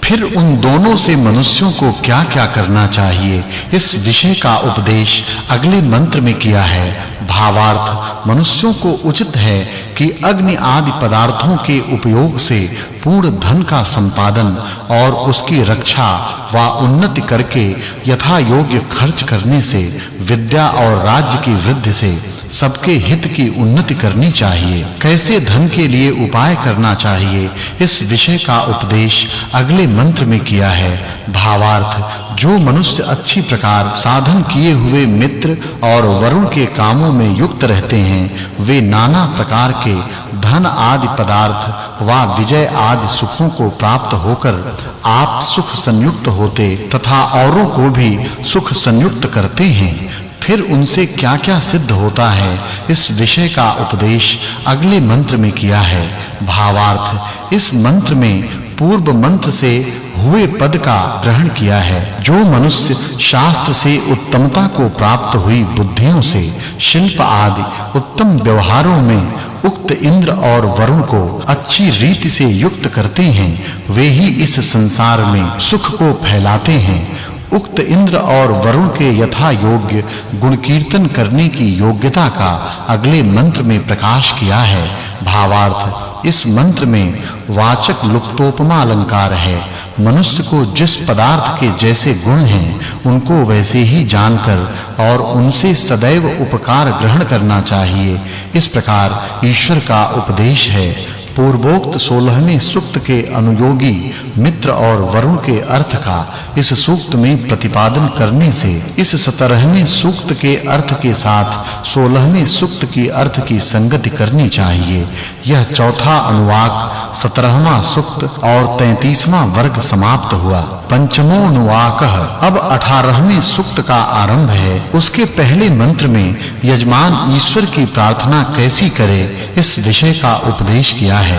फिर उन दोनों से मनुष्यों को क्या-क्या करना चाहिए, इस विषय का उपदेश अगले मंत्र में किया है। भावार्थ, मनुष्यों को उचित है कि अग्नि आदि पदार्थों के उपयोग से पूर्ण धन का संपादन और उसकी रक्षा व उन्नति करके यथा योग्य खर्च करने से विद्या और राज्य की वृद्धि से सबके हित की उन्नति करनी चाहिए। कैसे धन के लिए उपाय करना चाहिए, इस विषय का उपदेश अगले मंत्र में किया है। भावार्थ, जो मनुष्य अच्छी प्रकार साधन किए हुए मित्र और वरुण के कामों में युक्त रहते हैं, वे नाना प्रकार के धन आदि पदार्थ व विजय आदि सुखों को प्राप्त होकर आप सुख संयुक्त होते तथा औरों को भी सुख संयुक्त करते हैं। फिर उनसे क्या-क्या सिद्ध होता है, इस विषय का उपदेश अगले मंत्र में किया है। भावार्थ, इस मंत्र में पूर्व मंत्र से हुए पद का ग्रहण किया है। जो मनुष्य शास्त्र से उत्तमता को प्राप्त हुई बुद्धियों से शिल्प आदि उत्तम व्यवहारों में उक्त इंद्र और वरुण को अच्छी रीति से युक्त करते हैं, वे ही इस संसार में सुख को फैलाते हैं। उक्त इंद्र और वरुण के यथा योग्य गुण कीर्तन करने की योग्यता का अगले मंत्र में प्रकाश किया है। भावार्थ, इस मंत्र में वाचक् लुप्तोपमा अलंकार है। मनुष्य को जिस पदार्थ के जैसे गुण हैं, उनको वैसे ही जानकर और उनसे सदैव उपकार ग्रहण करना चाहिए, इस प्रकार ईश्वर का उपदेश है। पूर्वोक्त 16वें सूक्त के अनुयोगी मित्र और वरुण के अर्थ का इस सूक्त में प्रतिपादन करने से इस 17वें सूक्त के अर्थ के साथ 16वें सूक्त की अर्थ की संगति करनी चाहिए। यह चौथा अनुवाक 17वां सूक्त और 33वां वर्ग समाप्त हुआ। पंचमो अनुवाकः अब 18वें सूक्त का आरंभ है। उसके पहले मंत्र में यजमान ईश्वर की प्रार्थना कैसी करे, इस विषय का उपदेश किया है।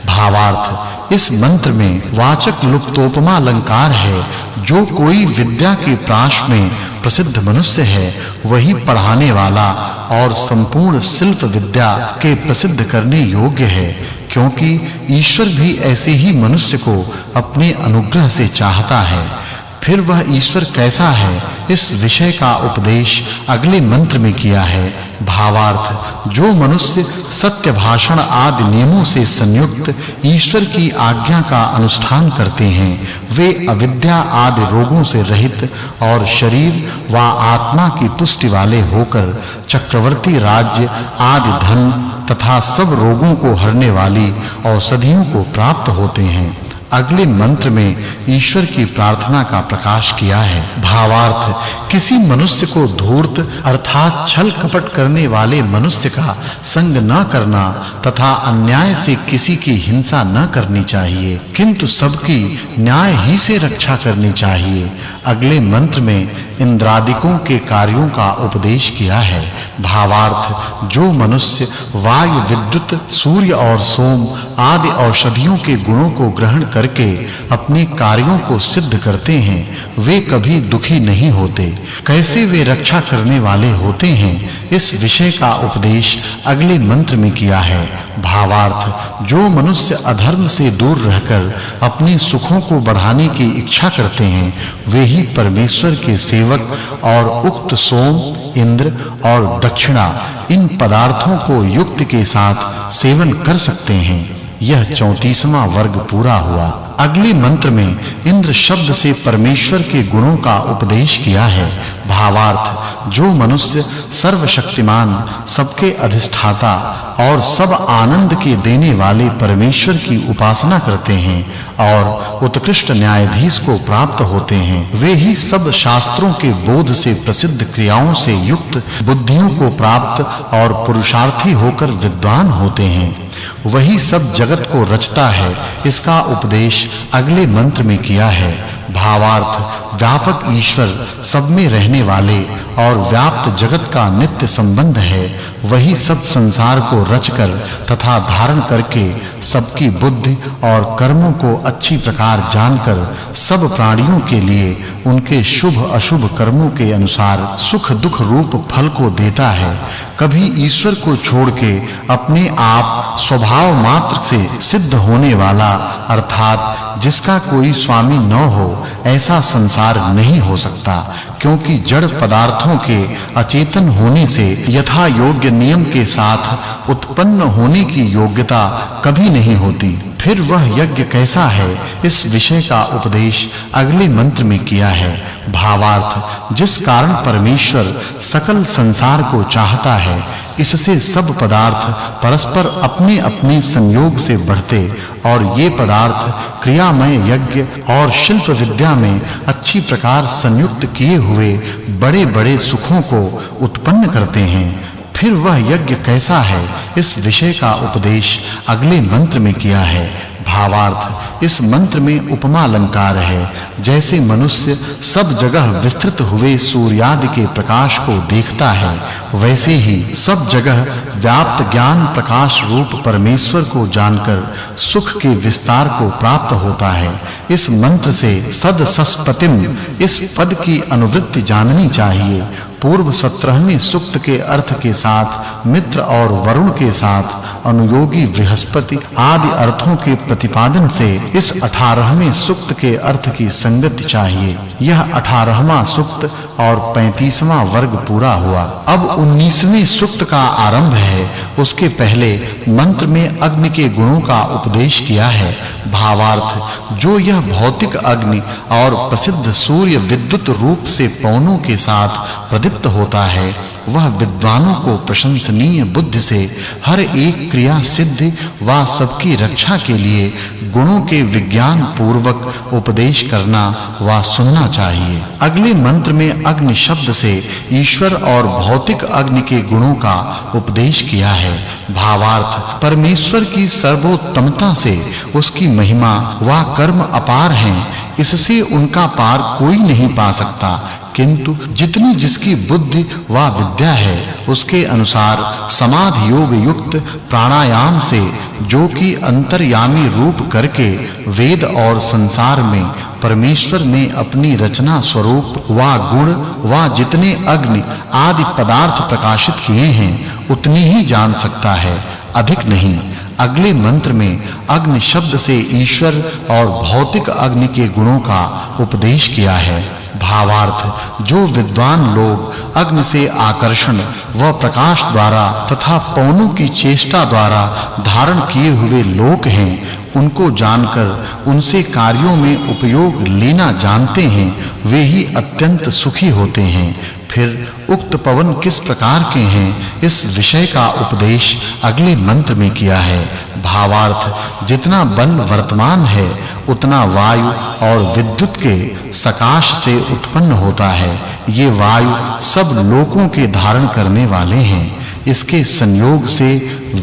भावार्थ, इस मंत्र में वाचक् लुप्तोपमा अलंकार है। जो कोई विद्या के प्राश में प्रसिद्ध मनुष्य है, वही पढ़ाने वाला और संपूर्ण शिल्प विद्या के प्रसिद्ध करने योग्य है, क्योंकि ईश्वर भी ऐसे ही मनुष्य को अपने अनुग्रह से चाहता है। फिर वह ईश्वर कैसा है, इस विषय का उपदेश अगले मंत्र में किया है। भावार्थ, जो मनुष्य सत्य भाषण आदि नियमों से संयुक्त ईश्वर की आज्ञा का अनुष्ठान करते हैं, वे अविद्या आदि रोगों से रहित और शरीर व आत्मा की पुष्टि वाले होकर चक्रवर्ती राज्य आदि धन तथा सब रोगों को हरने वाली औषधियों को प्राप्त होते हैं। अगले मंत्र में ईश्वर की प्रार्थना का प्रकाश किया है। भावार्थ, किसी मनुष्य को धूर्त अर्थात छल कपट करने वाले मनुष्य का संग न करना तथा अन्याय से किसी की हिंसा न करनी चाहिए, किंतु सबकी न्याय ही से रक्षा करनी चाहिए। अगले मंत्र में इंद्रादिकों के कार्यों का उपदेश किया है। भावार्थ, जो मनुष्य वायु, विद्युत, सूर्य और सोम आदि औषधियों के गुणों को ग्रहण करके अपने कार्यों को सिद्ध करते हैं, वे कभी दुखी नहीं होते। कैसे वे रक्षा करने वाले होते हैं, इस विषय का उपदेश अगले मंत्र में किया है। भावार्थ, जो मनुष्य अधर्म से दूर रहकर अपने सुखों को बढ़ाने की इच्छा करते हैं, वे ही परमेश्वर के सेवक और उक्त सोम, इंद्र और दक्षिणा इन पदार्थों को युक्त के साथ सेवन कर सकते हैं। यह 34वां वर्ग पूरा हुआ। अगले मंत्र में इंद्र शब्द से परमेश्वर के गुणों का उपदेश किया है। भावार्थ, जो मनुष्य सर्वशक्तिमान, सबके अधिष्ठाता और सब आनंद के देने वाले परमेश्वर की उपासना करते हैं और उत्कृष्ट न्यायाधीश को प्राप्त होते हैं, वे ही सब शास्त्रों के बोध से प्रसिद्ध क्रियाओं से युक्त बुद्धियों को प्राप्त और पुरुषार्थी होकर विद्वान होते हैं। वही सब जगत को रचता है, इसका उपदेश अगले मंत्र में किया है। भावार्थ, व्यापक ईश्वर सब में रहने वाले और व्याप्त जगत का नित्य संबंध है। वही सब संसार को रचकर तथा धारण करके सबकी बुद्धि और कर्मों को अच्छी प्रकार जानकर सब प्राणियों के लिए उनके शुभ अशुभ कर्मों के अनुसार सुख दुख रूप फल को देता है। कभी ईश्वर को छोड़ के अपने आप स्वभाव मात्र से सिद्ध होने वाला अर्थात जिसका कोई स्वामी न हो ऐसा संसार नहीं हो सकता, क्योंकि जड़ पदार्थों के अचेतन होने से यथा योग्य नियम के साथ उत्पन्न होने की योग्यता कभी नहीं होती। फिर वह यज्ञ कैसा है, इस विषय का उपदेश अगले मंत्र में किया है। भावार्थ, जिस कारण परमेश्वर सकल संसार को चाहता है, इससे सब पदार्थ परस्पर अपने-अपने संयोग से बढ़ते और ये पदार्थ क्रियामय यज्ञ और शिल्प विद्या में अच्छी प्रकार संयुक्त किए हुए बड़े-बड़े सुखों को उत्पन्न करते हैं। फिर वह यज्ञ कैसा है, इस विषय का उपदेश अगले मंत्र में किया है। भावार्थ, इस मंत्र में उपमा अलंकार है। जैसे मनुष्य सब जगह विस्तृत हुए सूर्यादि के प्रकाश को देखता है, वैसे ही सब जगह व्याप्त ज्ञान प्रकाश रूप परमेश्वर को जानकर सुख के विस्तार को प्राप्त होता है। इस मंत्र से सदसस्पतिम इस पद की अनुवृत्ति जाननी चाहिए। पूर्व 17वें सूक्त के अर्थ के साथ मित्र और वरुण के साथ अनुयोगी बृहस्पति आदि अर्थों के प्रतिपादन से इस 18वें सूक्त के अर्थ की संगति चाहिए। यह 18वां सूक्त और 35वां वर्ग पूरा हुआ। अब 19वें सूक्त का आरंभ है। उसके पहले मंत्र में अग्नि के गुणों का उपदेश किया है। भावार्थ, जो यह भौतिक अग्नि और प्रसिद्ध सूर्य विद्युत रूप से पवनों के साथ प्रदीप्त होता है, वह विद्वानों को प्रशंसनीय बुद्धि से हर एक क्रिया सिद्धि व सबकी रक्षा के लिए गुणों के विज्ञान पूर्वक उपदेश करना व सुनना चाहिए। अगले मंत्र में अग्नि शब्द से ईश्वर और भौतिक अग्नि के गुणों का उपदेश किया है। भावार्थ, परमेश्वर की सर्वोत्तमता से उसकी महिमा व कर्म अपार हैं, इससे उनका पार कोई नहीं पा सकता। किंतु जितनी जिसकी बुद्धि व विद्या है, उसके अनुसार समाधि योग युक्त प्राणायाम से, जो कि अंतर्यामी रूप करके वेद और संसार में परमेश्वर ने अपनी रचना स्वरूप व गुण व जितने अग्नि आदि पदार्थ प्रकाशित किए हैं, उतनी ही जान सकता है, अधिक नहीं। अगले मंत्र में अग्नि शब्द से ईश्वर और भौतिक अग्नि के गुणों का उपदेश किया है। भावार्थ, जो विद्वान लोग अग्नि से आकर्षण व प्रकाश द्वारा तथा पवनों की चेष्टा द्वारा धारण किए हुए लोक हैं, उनको जानकर उनसे कार्यों में उपयोग लेना जानते हैं, वे ही अत्यंत सुखी होते हैं। फिर उक्त पवन किस प्रकार के हैं, इस विषय का उपदेश अगले मंत्र में किया है। भावार्थ, जितना बल वर्तमान है, उतना वायु और विद्युत के सकाश से उत्पन्न होता है। ये वायु सब लोकों के धारण करने वाले हैं। इसके संयोग से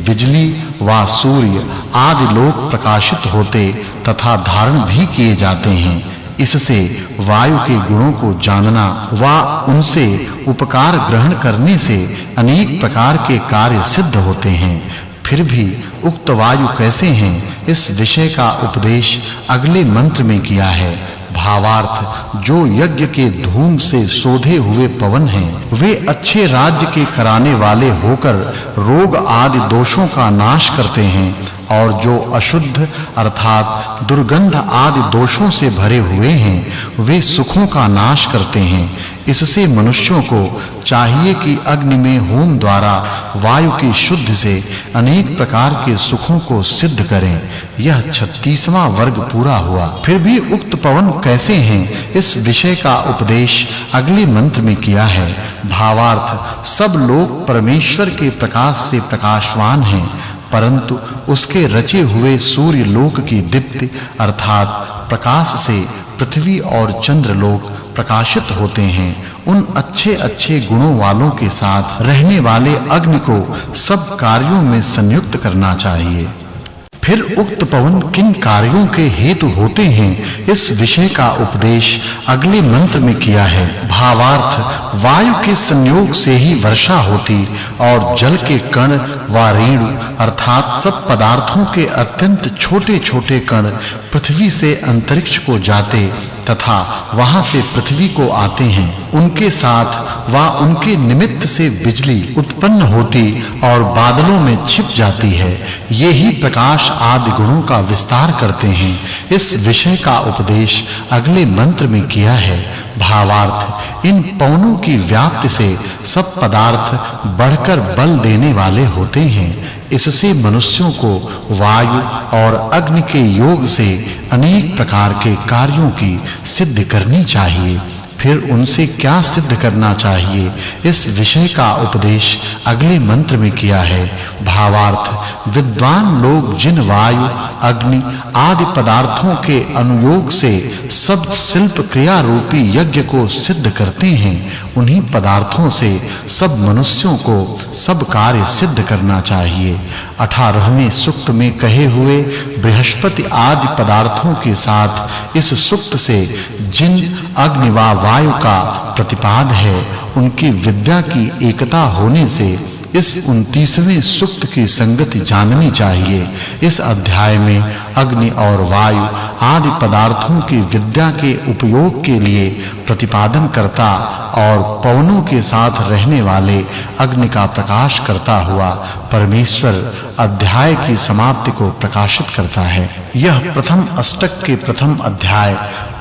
बिजली व सूर्य आदि लोक प्रकाशित होते तथा धारण भी किए जाते हैं। इससे वायु के गुणों को जानना व उनसे उपकार ग्रहण करने से अनेक प्रकार के कार्य सिद्ध होते हैं। फिर भी उक्त वायु कैसे हैं, इस विषय का उपदेश अगले मंत्र में किया है। भावार्थ, जो यज्ञ के धूम से शोधे हुए पवन हैं, वे अच्छे राज्य के कराने वाले होकर रोग आदि दोषों का नाश करते हैं, और जो अशुद्ध अर्थात दुर्गंध आदि दोषों से भरे हुए हैं, वे सुखों का नाश करते हैं। इससे मनुष्यों को चाहिए कि अग्नि में होम द्वारा वायु की शुद्धि से अनेक प्रकार के सुखों को सिद्ध करें। यह 36वां वर्ग पूरा हुआ। फिर भी उक्त पवन कैसे हैं, इस विषय का उपदेश अगले मंत्र में किया है। भावार्थ, सब लोग परमेश्वर के प्रकाश से प्रकाशवान हैं, परंतु उसके रचे हुए सूर्य लोक की दीप्ति अर्थात प्रकाश से पृथ्वी और चंद्र लोक प्रकाशित होते हैं। उन अच्छे-अच्छे गुणों वालों के साथ रहने वाले अग्नि को सब कार्यों में संयुक्त करना चाहिए। फिर उक्त पवन किन कार्यों के हेतु होते हैं, इस विषय का उपदेश अगले मंत्र में किया है। भावार्थ, वायु के संयोग से ही वर्षा होती और जल के कण व रेणु अर्थात सब पदार्थों के अत्यंत छोटे-छोटे कण पृथ्वी से अंतरिक्ष को जाते तथा वहां से पृथ्वी को आते हैं उनके साथ वा उनके निमित्त से बिजली उत्पन्न होती और बादलों में छिप जाती है ये ही प्रकाश आदि गुणों का विस्तार करते हैं इस विषय का उपदेश अगले मंत्र में किया है भावार्थ इन पवनों की व्याप्ति से सब पदार्थ बढ़कर बल देने वाले होते हैं इससे मनुष्यों को वायु और अग्नि के योग से अनेक प्रकार के कार्यों की सिद्धि करनी चाहिए फिर उनसे क्या सिद्ध करना चाहिए इस विषय का उपदेश अगले मंत्र में किया है भावार्थ विद्वान लोग जिन वायु अग्नि आदि पदार्थों के अनुयोग से सब शिल्प क्रिया रूपी यज्ञ को सिद्ध करते हैं उन्हीं पदार्थों से सब मनुष्यों को सब कार्य सिद्ध करना चाहिए 18वें सूक्त में कहे हुए बृहस्पति आदि पदार्थों के साथ इस सूक्त से जिन अग्नि व वायु का प्रतिपाद है उनकी विद्या की एकता होने से इस 29वें सूक्त की संगति जाननी चाहिए इस अध्याय में अग्नि और वायु आदि पदार्थों की विद्या के उपयोग के लिए प्रतिपादन करता और पवनों के साथ रहने वाले अग्नि का प्रकाश करता हुआ परमेश्वर अध्याय की समाप्ति को प्रकाशित करता है यह प्रथम अष्टक के प्रथम अध्याय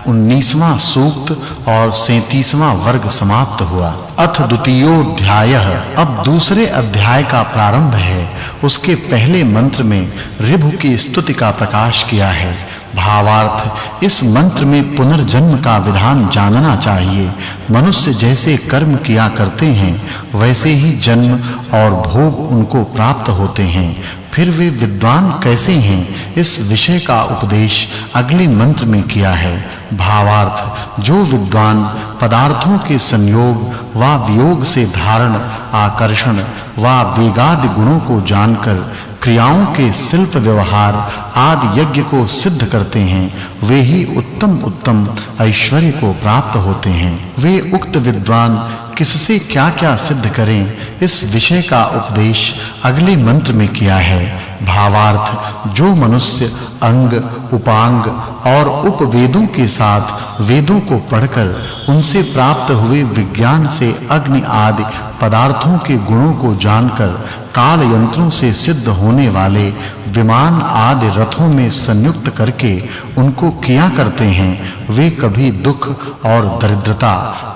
19वां सूक्त और 37वां वर्ग समाप्त हुआ अथ द्वितीयोध्यायः अब दूसरे अध्याय का प्रारंभ है उसके पहले मंत्र में ऋभु की स्तुति का प्रकाश किया है भावार्थ इस मंत्र में पुनर्जन्म का विधान जानना चाहिए मनुष्य जैसे कर्म किया करते हैं वैसे ही जन्म और भोग उनको प्राप्त होते हैं फिर वे विद्वान कैसे हैं इस विषय का उपदेश अगले मंत्र में किया है भावार्थ जो विद्वान पदार्थों के संयोग व वियोग से धारण आकर्षण व वेगादि गुणों को जानकर क्रियाओं के शिल्प व्यवहार आदि यज्ञ को सिद्ध करते हैं वे ही उत्तम ऐश्वर्य को प्राप्त होते हैं वे उक्त विद्वान किससे क्या-क्या सिद्ध करें इस विषय का उपदेश अगले मंत्र में किया है भावार्थ जो मनुष्य अंग उपांग और उपवेदों के साथ वेदों को पढ़कर उनसे प्राप्त हुए विज्ञान से अग्नि आदि पदार्थों के गुणों को जानकर काल यंत्रों से सिद्ध होने वाले विमान आदि रथों में संयुक्त करके उनको किया करते हैं वे कभी दुख और दरिद्रता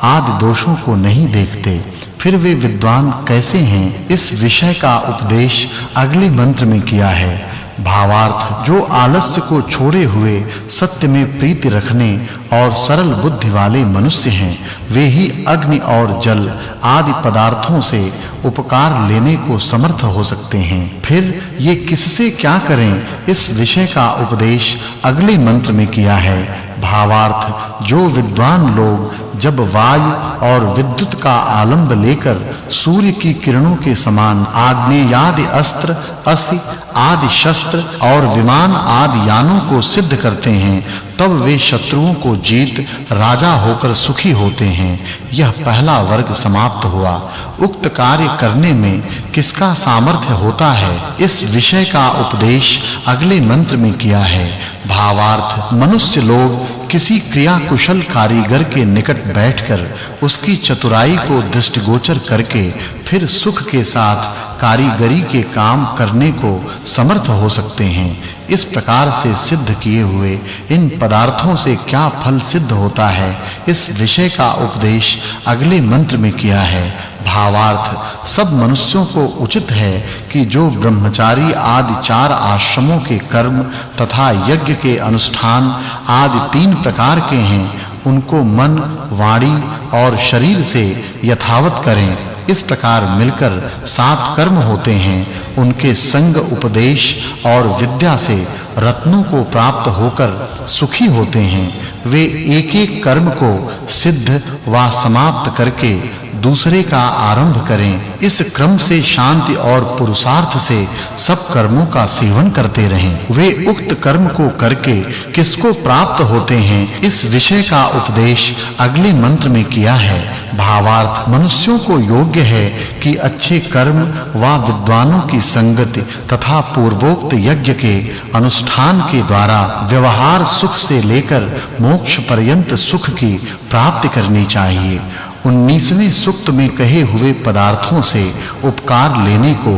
आदि दोषों को नहीं देखते फिर वे विद्वान कैसे हैं इस विषय का उपदेश अगले मंत्र में किया है भावार्थ जो आलस्य को छोड़े हुए सत्य में प्रीति रखने और सरल बुद्धि वाले मनुष्य हैं वे ही अग्नि और जल आदि पदार्थों से उपकार लेने को समर्थ हो सकते हैं फिर ये किससे क्या करें इस विषय का उपदेश अगले मंत्र में किया है भावार्थ जो विद्वान लोग जब वायु और विद्युत का आलंब लेकर सूर्य की किरणों के समान आग्नेयादि अस्त्र असि आदि शस्त्र और विमान आदि यानों को सिद्ध करते हैं तब वे शत्रुओं को जीत राजा होकर सुखी होते हैं यह पहला वर्ग समाप्त हुआ उक्त कार्य करने में किसका सामर्थ्य होता है इस विषय का उपदेश अगले मंत्र में किया है भावार्थ मनुष्य लोग किसी क्रिया कुशल कारीगर के निकट बैठकर उसकी चतुराई को दृष्टिगोचर करके फिर सुख के साथ कारीगरी के काम करने को समर्थ हो सकते हैं इस प्रकार से सिद्ध किए हुए इन पदार्थों से क्या फल सिद्ध होता है इस विषय का उपदेश अगले मंत्र में किया है भावार्थ सब मनुष्यों को उचित है कि जो ब्रह्मचारी आदि 4 आश्रमों के कर्म तथा यज्ञ के अनुष्ठान आदि 3 प्रकार के हैं उनको मन वाणी और शरीर से यथावत करें इस प्रकार मिलकर 7 कर्म होते हैं उनके संग उपदेश और विद्या से रत्नों को प्राप्त होकर सुखी होते हैं वे एक-एक कर्म को सिद्ध व समाप्त करके दूसरे का आरंभ करें। इस क्रम से शांति और पुरुषार्थ से सब कर्मों का सेवन करते रहें। वे उक्त कर्म को करके किसको प्राप्त होते हैं, इस विषय का उपदेश अगले मंत्र में किया है। भावार्थ, मनुष्यों को योग्य है कि अच्छे कर्म व विद्वानों की संगति तथा पूर्वोक्त यज्ञ के अनुष्ठान के द्वारा व्यवहार सुख से लेकर मोक्ष पर्यंत सुख की प्राप्ति करनी चाहिए। 19वें सूक्त में कहे हुए पदार्थों से उपकार लेने को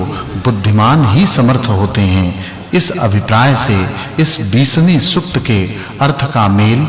बुद्धिमान ही समर्थ होते हैं। इस अभिप्राय से इस 20वें सूक्त के अर्थ का मेल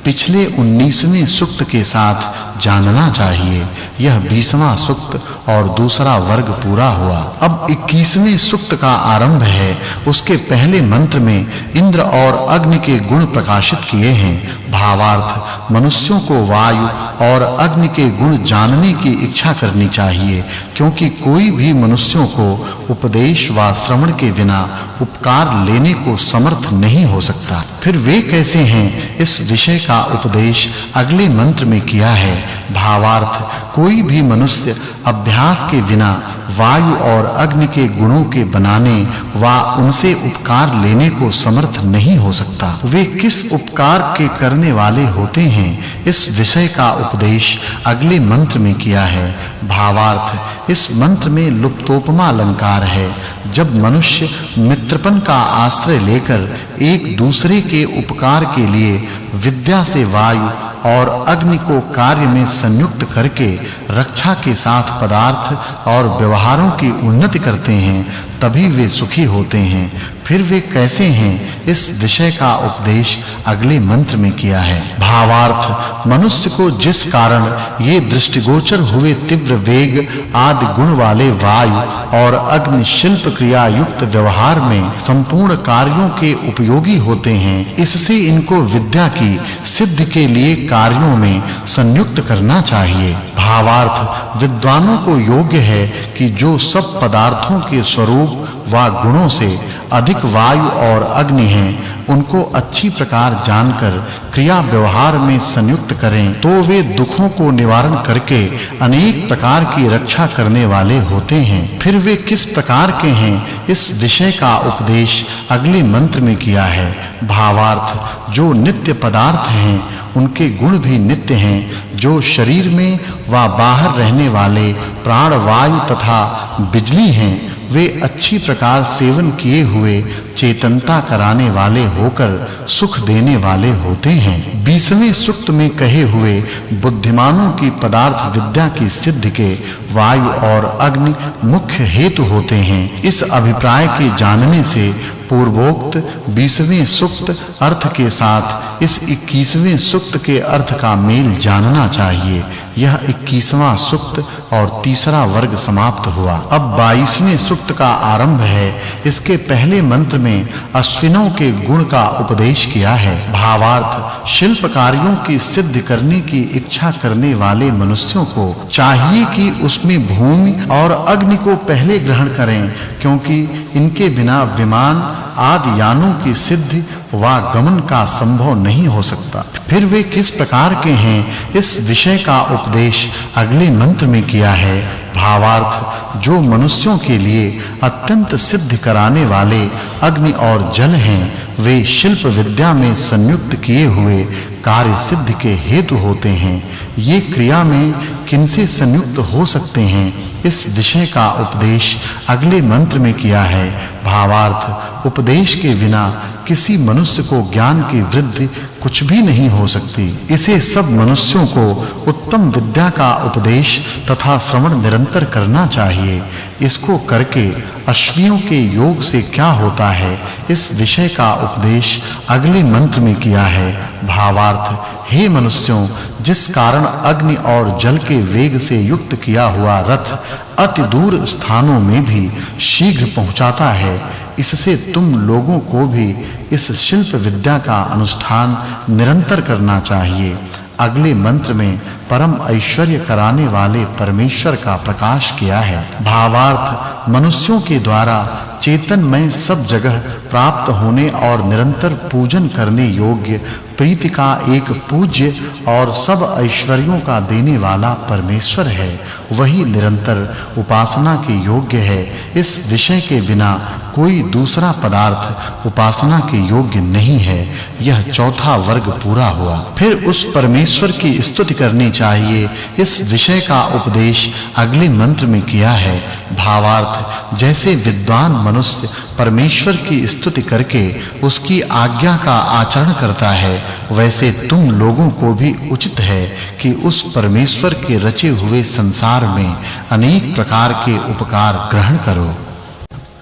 पिछले 19वें सूक्त के साथ जानना चाहिए। यह 20वां सूक्त और दूसरा वर्ग पूरा हुआ। अब 21वें सूक्त का आरंभ है। उसके पहले मंत्र में इंद्र और अग्नि के गुण प्रकाशित किए हैं। भावार्थ, मनुष्यों को वायु और अग्नि के गुण जानने की इच्छा करनी चाहिए, क्योंकि कोई भी मनुष्यों को उपदेश व श्रवण के बिना उपकार लेने को समर्थ नहीं हो सकता। फिर वे कैसे हैं, इस विषय का उपदेश अगले मंत्र में किया है। भावार्थ, कोई भी मनुष्य अभ्यास के बिना वायु और अग्नि के गुणों के बनाने व उनसे उपकार लेने को समर्थ नहीं हो सकता। वे किस उपकार के करने वाले होते हैं, इस विषय का उपदेश अगले मंत्र में किया है। भावार्थ, इस मंत्र में लुप्तोपमा अलंकार है। जब मनुष्य मित्रपन का आश्रय लेकर एक दूसरे के उपकार के लिए विद्या से वायु और अग्नि को कार्य में संयुक्त करके रक्षा के साथ पदार्थ और व्यवहारों की उन्नति करते हैं, तभी वे सुखी होते हैं। फिर वे कैसे हैं, इस विषय का उपदेश अगले मंत्र में किया है। भावार्थ, मनुष्य को जिस कारण ये दृष्टिगोचर हुए तीव्र वेग आदि गुण वाले वायु और अग्नि शिल्प क्रिया युक्त व्यवहार में संपूर्ण कार्यों के उपयोगी होते हैं, इससे इनको विद्या की सिद्धि के लिए कार्यों में संयुक्त करना चाहिए। भावार्थ, विद्वानों को योग्य है कि जो सब पदार्थों के स्वरूप व गुणों से अधिक वायु और अग्नि हैं, उनको अच्छी प्रकार जानकर क्रिया व्यवहार में संयुक्त करें, तो वे दुखों को निवारण करके अनेक प्रकार की रक्षा करने वाले होते हैं। फिर वे किस प्रकार के हैं, इस विषय का उपदेश अगले मंत्र में किया है। भावार्थ, जो नित्य पदार्थ हैं, उनके गुण भी नित्य हैं। जो शरीर में व बाहर रहने वाले प्राण वायु तथा बिजली हैं, वे अच्छी प्रकार सेवन किए हुए चेतनता कराने वाले होकर सुख देने वाले होते हैं। 20वें सूक्त में कहे हुए बुद्धिमानों की पदार्थ विद्या की सिद्धि के वायु और अग्नि मुख्य हेतु होते हैं। इस अभिप्राय के जानने से पूर्वोक्त 20वें सूक्त अर्थ के साथ इस 21वें सूक्त के अर्थ का मेल जानना चाहिए। यह 21वां सूक्त और तीसरा वर्ग समाप्त हुआ। अब 22वें सूक्त का आरंभ है। इसके पहले मंत्र में अश्विनों के गुण का उपदेश किया है। भावार्थ, शिल्प कार्यों की सिद्धि करने की इच्छा करने वाले मनुष्यों को चाहिए कि उसमें भूमि और अग्नि को पहले ग्रहण करें, क्योंकि इनके बिना विमान आदि यानों की सिद्धि व गमन का संभव नहीं हो सकता। फिर वे किस प्रकार के हैं, इस विषय का उपदेश अगले मंत्र में किया है। भावार्थ, जो मनुष्यों के लिए अत्यंत सिद्ध कराने वाले अग्नि और जल हैं, वे शिल्प विद्या में संयुक्त किए हुए कार्य सिद्धि के हेतु होते हैं। ये क्रिया में किनसे संयुक्त हो सकते हैं, इस विषय का उपदेश अगले मंत्र में किया है। भावार्थ, उपदेश के बिना किसी मनुष्य को ज्ञान की वृद्धि कुछ भी नहीं हो सकती। इसे सब मनुष्यों को उत्तम विद्या का उपदेश तथा श्रवण निरंतर करना चाहिए। इसको करके अश्वियों के योग से क्या होता है, इस विषय का उपदेश अगले मंत्र में किया है। भावार्थ, हे मनुष्यों, जिस कारण अग्नि और जल के वेग से युक्त किया हुआ रथ अति दूर स्थानों में भी शीघ्र पहुंचाता है, इससे तुम लोगों को भी इस शिल्प विद्या का अनुष्ठान निरंतर करना चाहिए। अगले मंत्र में परम ऐश्वर्य कराने वाले परमेश्वर का प्रकाश किया है। भावार्थ, मनुष्यों के द्वारा चेतन में सब जगह प्राप्त होने और निरंतर पूजन करने योग्य प्रीति का एक पूज्य और सब ऐश्वर्यों का देने वाला परमेश्वर है। वही निरंतर उपासना के योग्य है। इस विषय के बिना कोई दूसरा पदार्थ उपासना के योग्य नहीं है। यह चौथा वर्ग पूरा हुआ। फिर उस परमेश्वर की स्तुति करनी चाहिए। इस विषय का उपदेश अगले मंत्र में किया है। भावार्थ, जैसे विद्वान मनुष्य परमेश्वर की स्तुति करके उसकी आज्ञा का आचरण करता है, वैसे तुम लोगों को भी उचित है कि उस परमेश्वर के रचे हुए संसार में अनेक प्रकार के उपकार ग्रहण करो।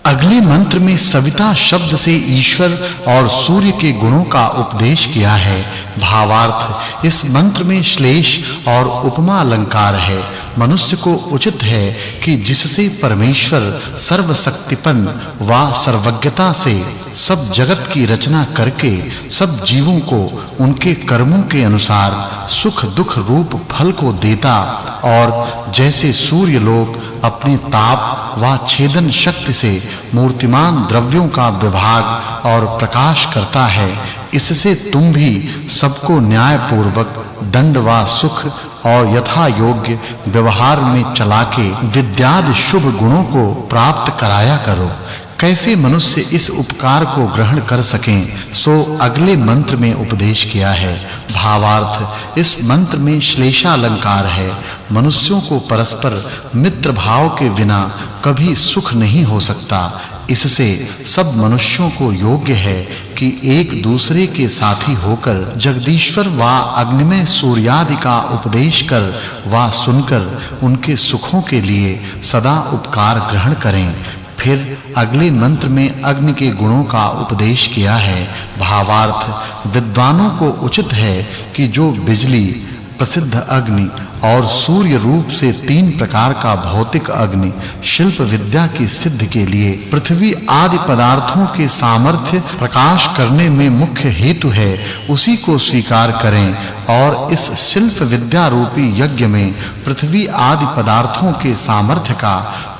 अगले मंत्र में सविता शब्द से ईश्वर और सूर्य के गुणों का उपदेश किया है। भावार्थ, इस मंत्र में श्लेष और उपमा अलंकार है। मनुष्य को उचित है कि जिससे परमेश्वर सर्वशक्तिपन व सर्वज्ञता से सब जगत की रचना करके सब जीवों को उनके कर्मों के अनुसार सुख दुख रूप फल को देता, और जैसे सूर्य लोग अपने ताप व छेदन शक्ति से मूर्तिमान द्रव्यों का विभाग और प्रकाश करता है, इससे तुम भी सबको न्याय पूर्वक दंड व सुख और यथा योग्य व्यवहार में चलाके विद्यादि शुभ गुणों को प्राप्त कराया करो। कैसे मनुष्य इस उपकार को ग्रहण कर सकें, सो अगले मंत्र में उपदेश किया है। भावार्थ, इस मंत्र में श्लेषालंकार है। मनुष्यों को परस्पर मित्र भाव के बिना कभी सुख नहीं हो सकता। इससे सब मनुष्यों को योग्य है कि एक दूसरे के साथी होकर जगदीश्वर व अग्निमय सूर्यादि का उपदेश कर व सुनकर उनके सुखों के लिए सदा उपकार ग्रहण करें। फिर अगले मंत्र में अग्नि के गुणों का उपदेश किया है। भावार्थ, विद्वानों को उचित है कि जो बिजली, प्रसिद्ध अग्नि और सूर्य रूप से 3 प्रकार का भौतिक अग्नि शिल्प विद्या की सिद्धि के लिए पृथ्वी आदि पदार्थों के सामर्थ्य प्रकाश करने में मुख्य हेतु है, उसी को स्वीकार करें और इस शिल्प विद्या रूपी यज्ञ में पृथ्वी आदि पदार्थों के सामर्थ्य का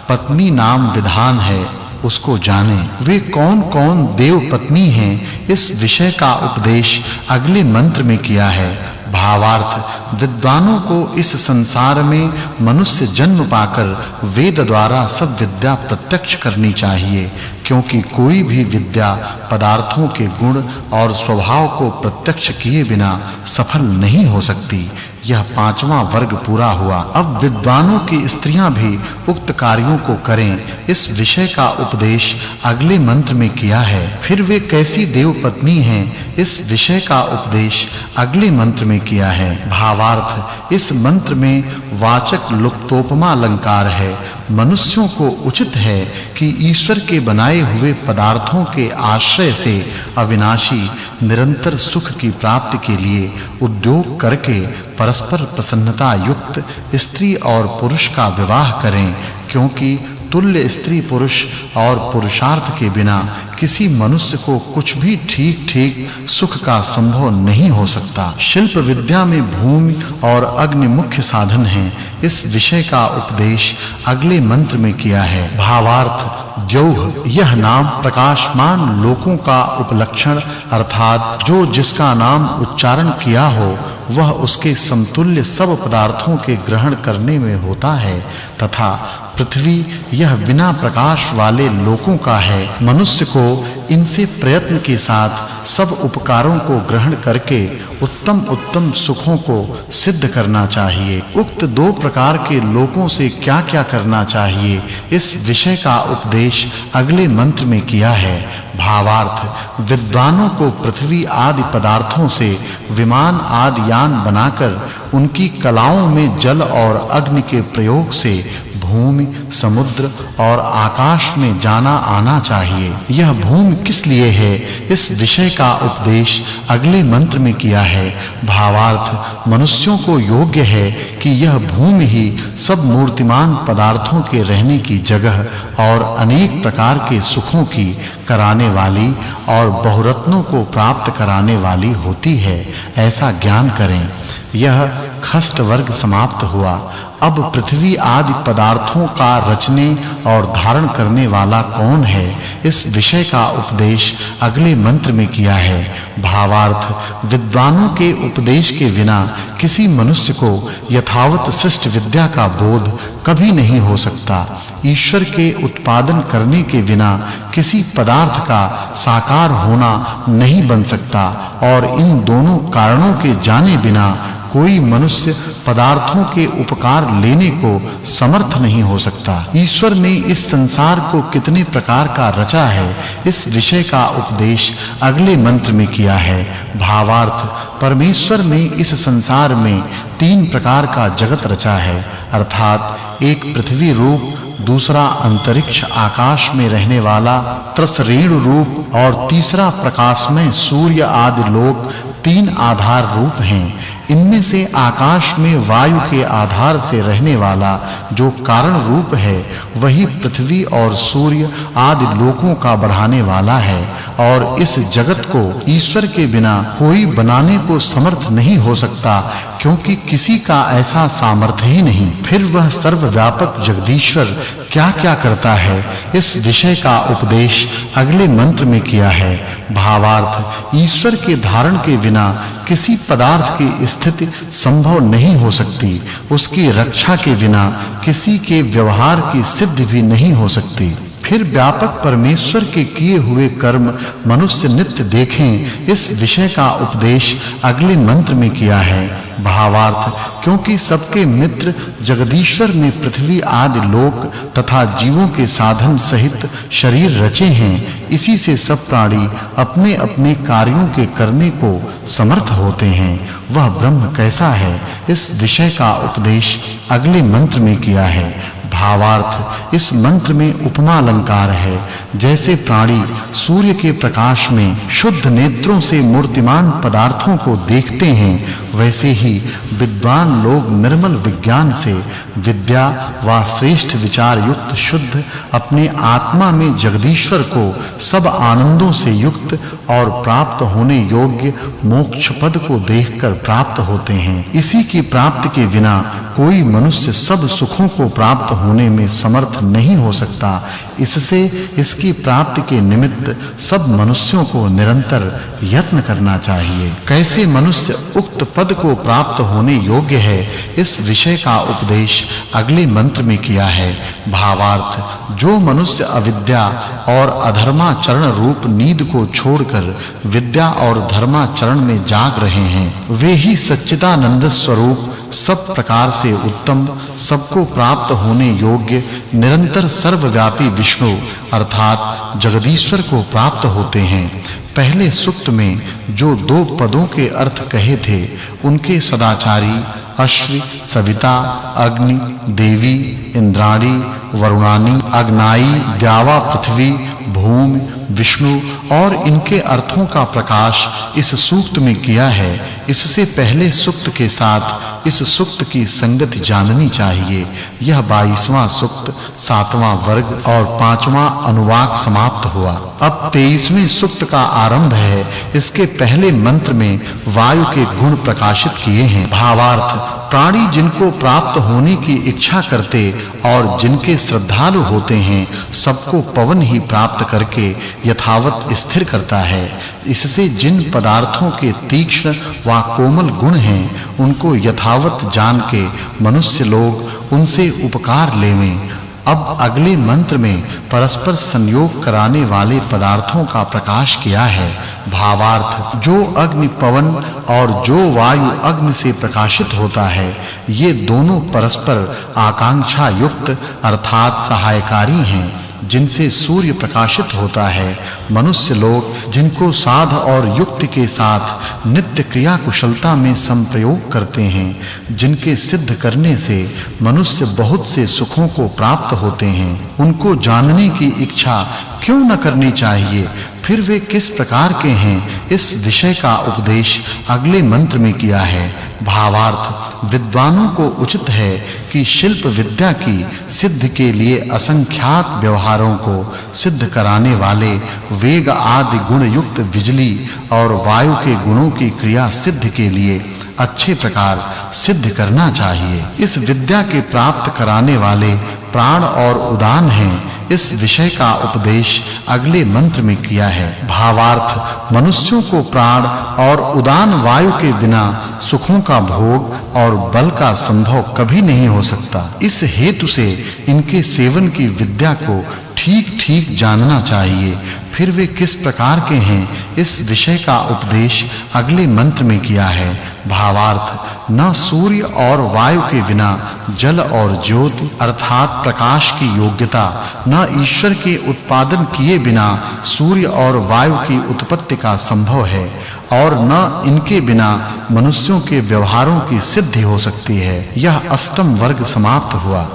पत्नी नाम विधान है, उसको जानें। वे कौन-कौन देव पत्नी हैं, इस विषय का उपदेश अगले मंत्र में किया है। भावार्थ, विद्वानों को इस संसार में मनुष्य जन्म पाकर वेद द्वारा सब विद्या प्रत्यक्ष करनी चाहिए, क्योंकि कोई भी विद्या पदार्थों के गुण और स्वभाव को प्रत्यक्ष किए बिना सफल नहीं हो सकती। यह 5वां वर्ग पूरा हुआ। अब विद्वानों की स्त्रियां भी उक्त कार्यों को करें, इस विषय का उपदेश अगले मंत्र में किया है। फिर वे कैसी देव पत्नी हैं, इस विषय का उपदेश अगले मंत्र में किया है। भावार्थ, इस मंत्र में वाचक् लुप्तोपमा अलंकार है। मनुष्यों को उचित है कि ईश्वर के बनाए हुए पदार्थों के आश्रय से अविनाशी निरंतर सुख की प्राप्ति के लिए उद्योग करके परस्पर प्रसन्नता युक्त स्त्री और पुरुष का विवाह करें, क्योंकि तुल्य स्त्री पुरुष और पुरुषार्थ के बिना किसी मनुष्य को कुछ भी ठीक-ठीक सुख का संभव नहीं हो सकता। शिल्प विद्या में भूमि और अग्नि मुख्य साधन हैं। इस विषय का उपदेश अगले मंत्र में किया है। भावार्थ, जौह यह नाम प्रकाशमान लोकों का उपलक्षण अर्थात जो जिसका नाम उच्चारण किया हो वह उसके समतुल्य सब पदार्थों के ग्रहण करने में होता है, तथा पृथ्वी यह बिना प्रकाश वाले लोकों का है। मनुष्य को इनसे प्रयत्न के साथ सब उपकारों को ग्रहण करके उत्तम सुखों को सिद्ध करना चाहिए। उक्त 2 प्रकार के लोकों से क्या-क्या करना चाहिए, इस विषय का उपदेश अगले मंत्र में किया है। भावार्थ, विद्वानों को पृथ्वी आदि पदार्थों से विमान आदि यान बनाकर उनकी कलाओं में जल और अग्नि के प्रयोग से भूमि, समुद्र और आकाश में जाना आना चाहिए। यह भूमि किस लिए है, इस विषय का उपदेश अगले मंत्र में किया है। भावार्थ, मनुष्यों को योग्य है कि यह भूमि ही सब मूर्तिमान पदार्थों के रहने की जगह और अनेक प्रकार के सुखों की कराने वाली और बहुरत्नों को प्राप्त कराने वाली होती है, ऐसा ज्ञान करें। यह खष्ट वर्ग समाप्त हुआ। अब पृथ्वी आदि पदार्थों का रचने और धारण करने वाला कौन है, इस विषय का उपदेश अगले मंत्र में किया है। भावार्थ, विद्वानों के उपदेश के बिना किसी मनुष्य को यथावत सृष्टि विद्या का बोध कभी नहीं हो सकता। ईश्वर के उत्पादन करने के बिना किसी पदार्थ का साकार होना नहीं बन सकता और इन दोनों कारणों के जाने बिना कोई मनुष्य पदार्थों के उपकार लेने को समर्थ नहीं हो सकता। ईश्वर ने इस संसार को कितने प्रकार का रचा है, इस विषय का उपदेश अगले मंत्र में किया है। भावार्थ, परमेश्वर ने इस संसार में 3 प्रकार का जगत रचा है, अर्थात एक पृथ्वी रूप, दूसरा अंतरिक्ष आकाश में रहने वाला त्रसरेणु रूप और तीसरा प्रकाशमय सूर्य आदि लोक 3 आधार रूप हैं। इनमें से आकाश में वायु के आधार से रहने वाला जो कारण रूप है, वही पृथ्वी और सूर्य आदि लोकों का बढ़ाने वाला है और इस जगत को ईश्वर के बिना कोई बनाने को समर्थ नहीं हो सकता, क्योंकि किसी का ऐसा सामर्थ्य ही नहीं। फिर वह सर्वव्यापक जगदीश्वर क्या-क्या करता है, इस विषय का उपदेश अगले मंत्र में किया है। भावार्थ, ईश्वर के धारण के बिना किसी पदार्थ की स्थिति संभव नहीं हो सकती। उसकी रक्षा के बिना किसी के व्यवहार की सिद्धि भी नहीं हो सकती। फिर व्यापक परमेश्वर के किए हुए कर्म मनुष्य नित्य देखें, इस विषय का उपदेश अगले मंत्र में किया है। भावार्थ, क्योंकि सबके मित्र जगदीश्वर ने पृथ्वी आदि लोक तथा जीवों के साधन सहित शरीर रचे हैं, इसी से सब प्राणी अपने-अपने कार्यों के करने को समर्थ होते हैं। वह ब्रह्म कैसा है, इस विषय का उपदेश अगले मंत्र में किया है। भावार्थ, इस मंत्र में उपमा अलंकार है। जैसे प्राणी सूर्य के प्रकाश में शुद्ध नेत्रों से मूर्तिमान पदार्थों को देखते हैं, वैसे ही विद्वान लोग निर्मल विज्ञान से विद्या व श्रेष्ठ विचार युक्त शुद्ध अपने आत्मा में जगदीश्वर को सब आनंदों से युक्त और प्राप्त होने योग्य मोक्ष पद को देखकर प्राप्त होते हैं। इसी की प्राप्ति के बिना कोई मनुष्य सब सुखों को प्राप्त होने में समर्थ नहीं हो सकता। इससे इसकी प्राप्ति के निमित्त सब मनुष्यों को निरंतर यत्न करना चाहिए। कैसे मनुष्य उक्त पद को प्राप्त होने योग्य है, इस विषय का उपदेश अगले मंत्र में किया है। भावार्थ, जो मनुष्य अविद्या और अधर्माचरण रूप नींद को छोड़कर विद्या और धर्माचरण में जाग रहे हैं, वे ही सच्चिदानंद स्वरूप सब प्रकार से उत्तम, सबको प्राप्त होने योग्य निरंतर सर्वव्यापी विष्णु अर्थात जगदीश्वर को प्राप्त होते हैं। पहले सूक्त में जो 2 पदों के अर्थ कहे थे, उनके सदाचारी अश्वि, सविता, अग्नि, देवी, इंद्राणी, वरुणानी, अग्नाई, द्यावा, पृथ्वी, भूमि, विष्णु और इनके अर्थों का प्रकाश इस सूक्त में किया है। इससे पहले सूक्त के साथ इस सूक्त की संगति जाननी चाहिए। यह 22वां सूक्त 7वां वर्ग और 5वां अनुवाक समाप्त हुआ। अब 23वें सूक्त का आरंभ है। इसके पहले मंत्र में वायु के गुण प्रकाशित किए हैं। भावार्थ, प्राणी जिनको प्राप्त होने की इच्छा करते और जिनके श्रद्धालु होते हैं, सबको पवन ही प्राप्त करके यथावत स्थिर करता है। इससे जिन पदार्थों के तीक्ष्ण व कोमल गुण हैं, उनको यथावत जान के मनुष्य लोग उनसे उपकार लेवें। अब अगले मंत्र में परस्पर संयोग कराने वाले पदार्थों का प्रकाश किया है। भावार्थ, जो अग्नि पवन और जो वायु अग्नि से प्रकाशित होता है, ये दोनों परस्पर आकांक्षा युक्त अर्थात सहायकारी हैं। जिनसे सूर्य प्रकाशित होता है, मनुष्य लोग जिनको साध और युक्ति के साथ नित्य क्रिया कुशलता में संप्रयोग करते हैं, जिनके सिद्ध करने से मनुष्य बहुत से सुखों को प्राप्त होते हैं, उनको जानने की इच्छा क्यों न करनी चाहिए? फिर वे किस प्रकार के हैं, इस विषय का उपदेश अगले मंत्र में किया है। भावार्थ, विद्वानों को उचित है कि शिल्प विद्या की सिद्धि के लिए असंख्यात व्यवहारों को सिद्ध कराने वाले वेग आदि गुण युक्त बिजली और वायु के गुणों की क्रिया सिद्धि के लिए अच्छे प्रकार सिद्ध करना चाहिए। इस विद्या के प्राप्त कराने वाले प्राण और उदान हैं। इस विषय का उपदेश अगले मंत्र में किया है। भावार्थ मनुष्यों को प्राण और उदान वायु के बिना सुखों का भोग और बल का संभव कभी नहीं हो सकता। इस हेतु से इनके सेवन की विद्या को ठीक-ठीक जानना चाहिए। फिर वे किस प्रकार के हैं, इस विषय का उपदेश अगले मंत्र में किया है। भावार्थ न सूर्य और वायु के बिना जल और ज्योति अर्थात प्रकाश की योग्यता, न ईश्वर के उत्पादन किए बिना सूर्य और वायु की उत्पत्ति का संभव है, और न इनके बिना मनुष्यों के व्यवहारों की सिद्धि हो सकती है। यह अष्टम वर्ग समाप्त हुआ।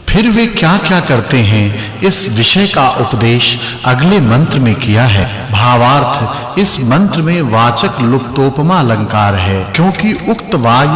फिर वे क्या-क्या करते हैं, इस विषय का उपदेश अगले मंत्र में किया है। भावार्थ इस मंत्र में वाचक् लुप्तोपमा अलंकार है, क्योंकि उक्त वायु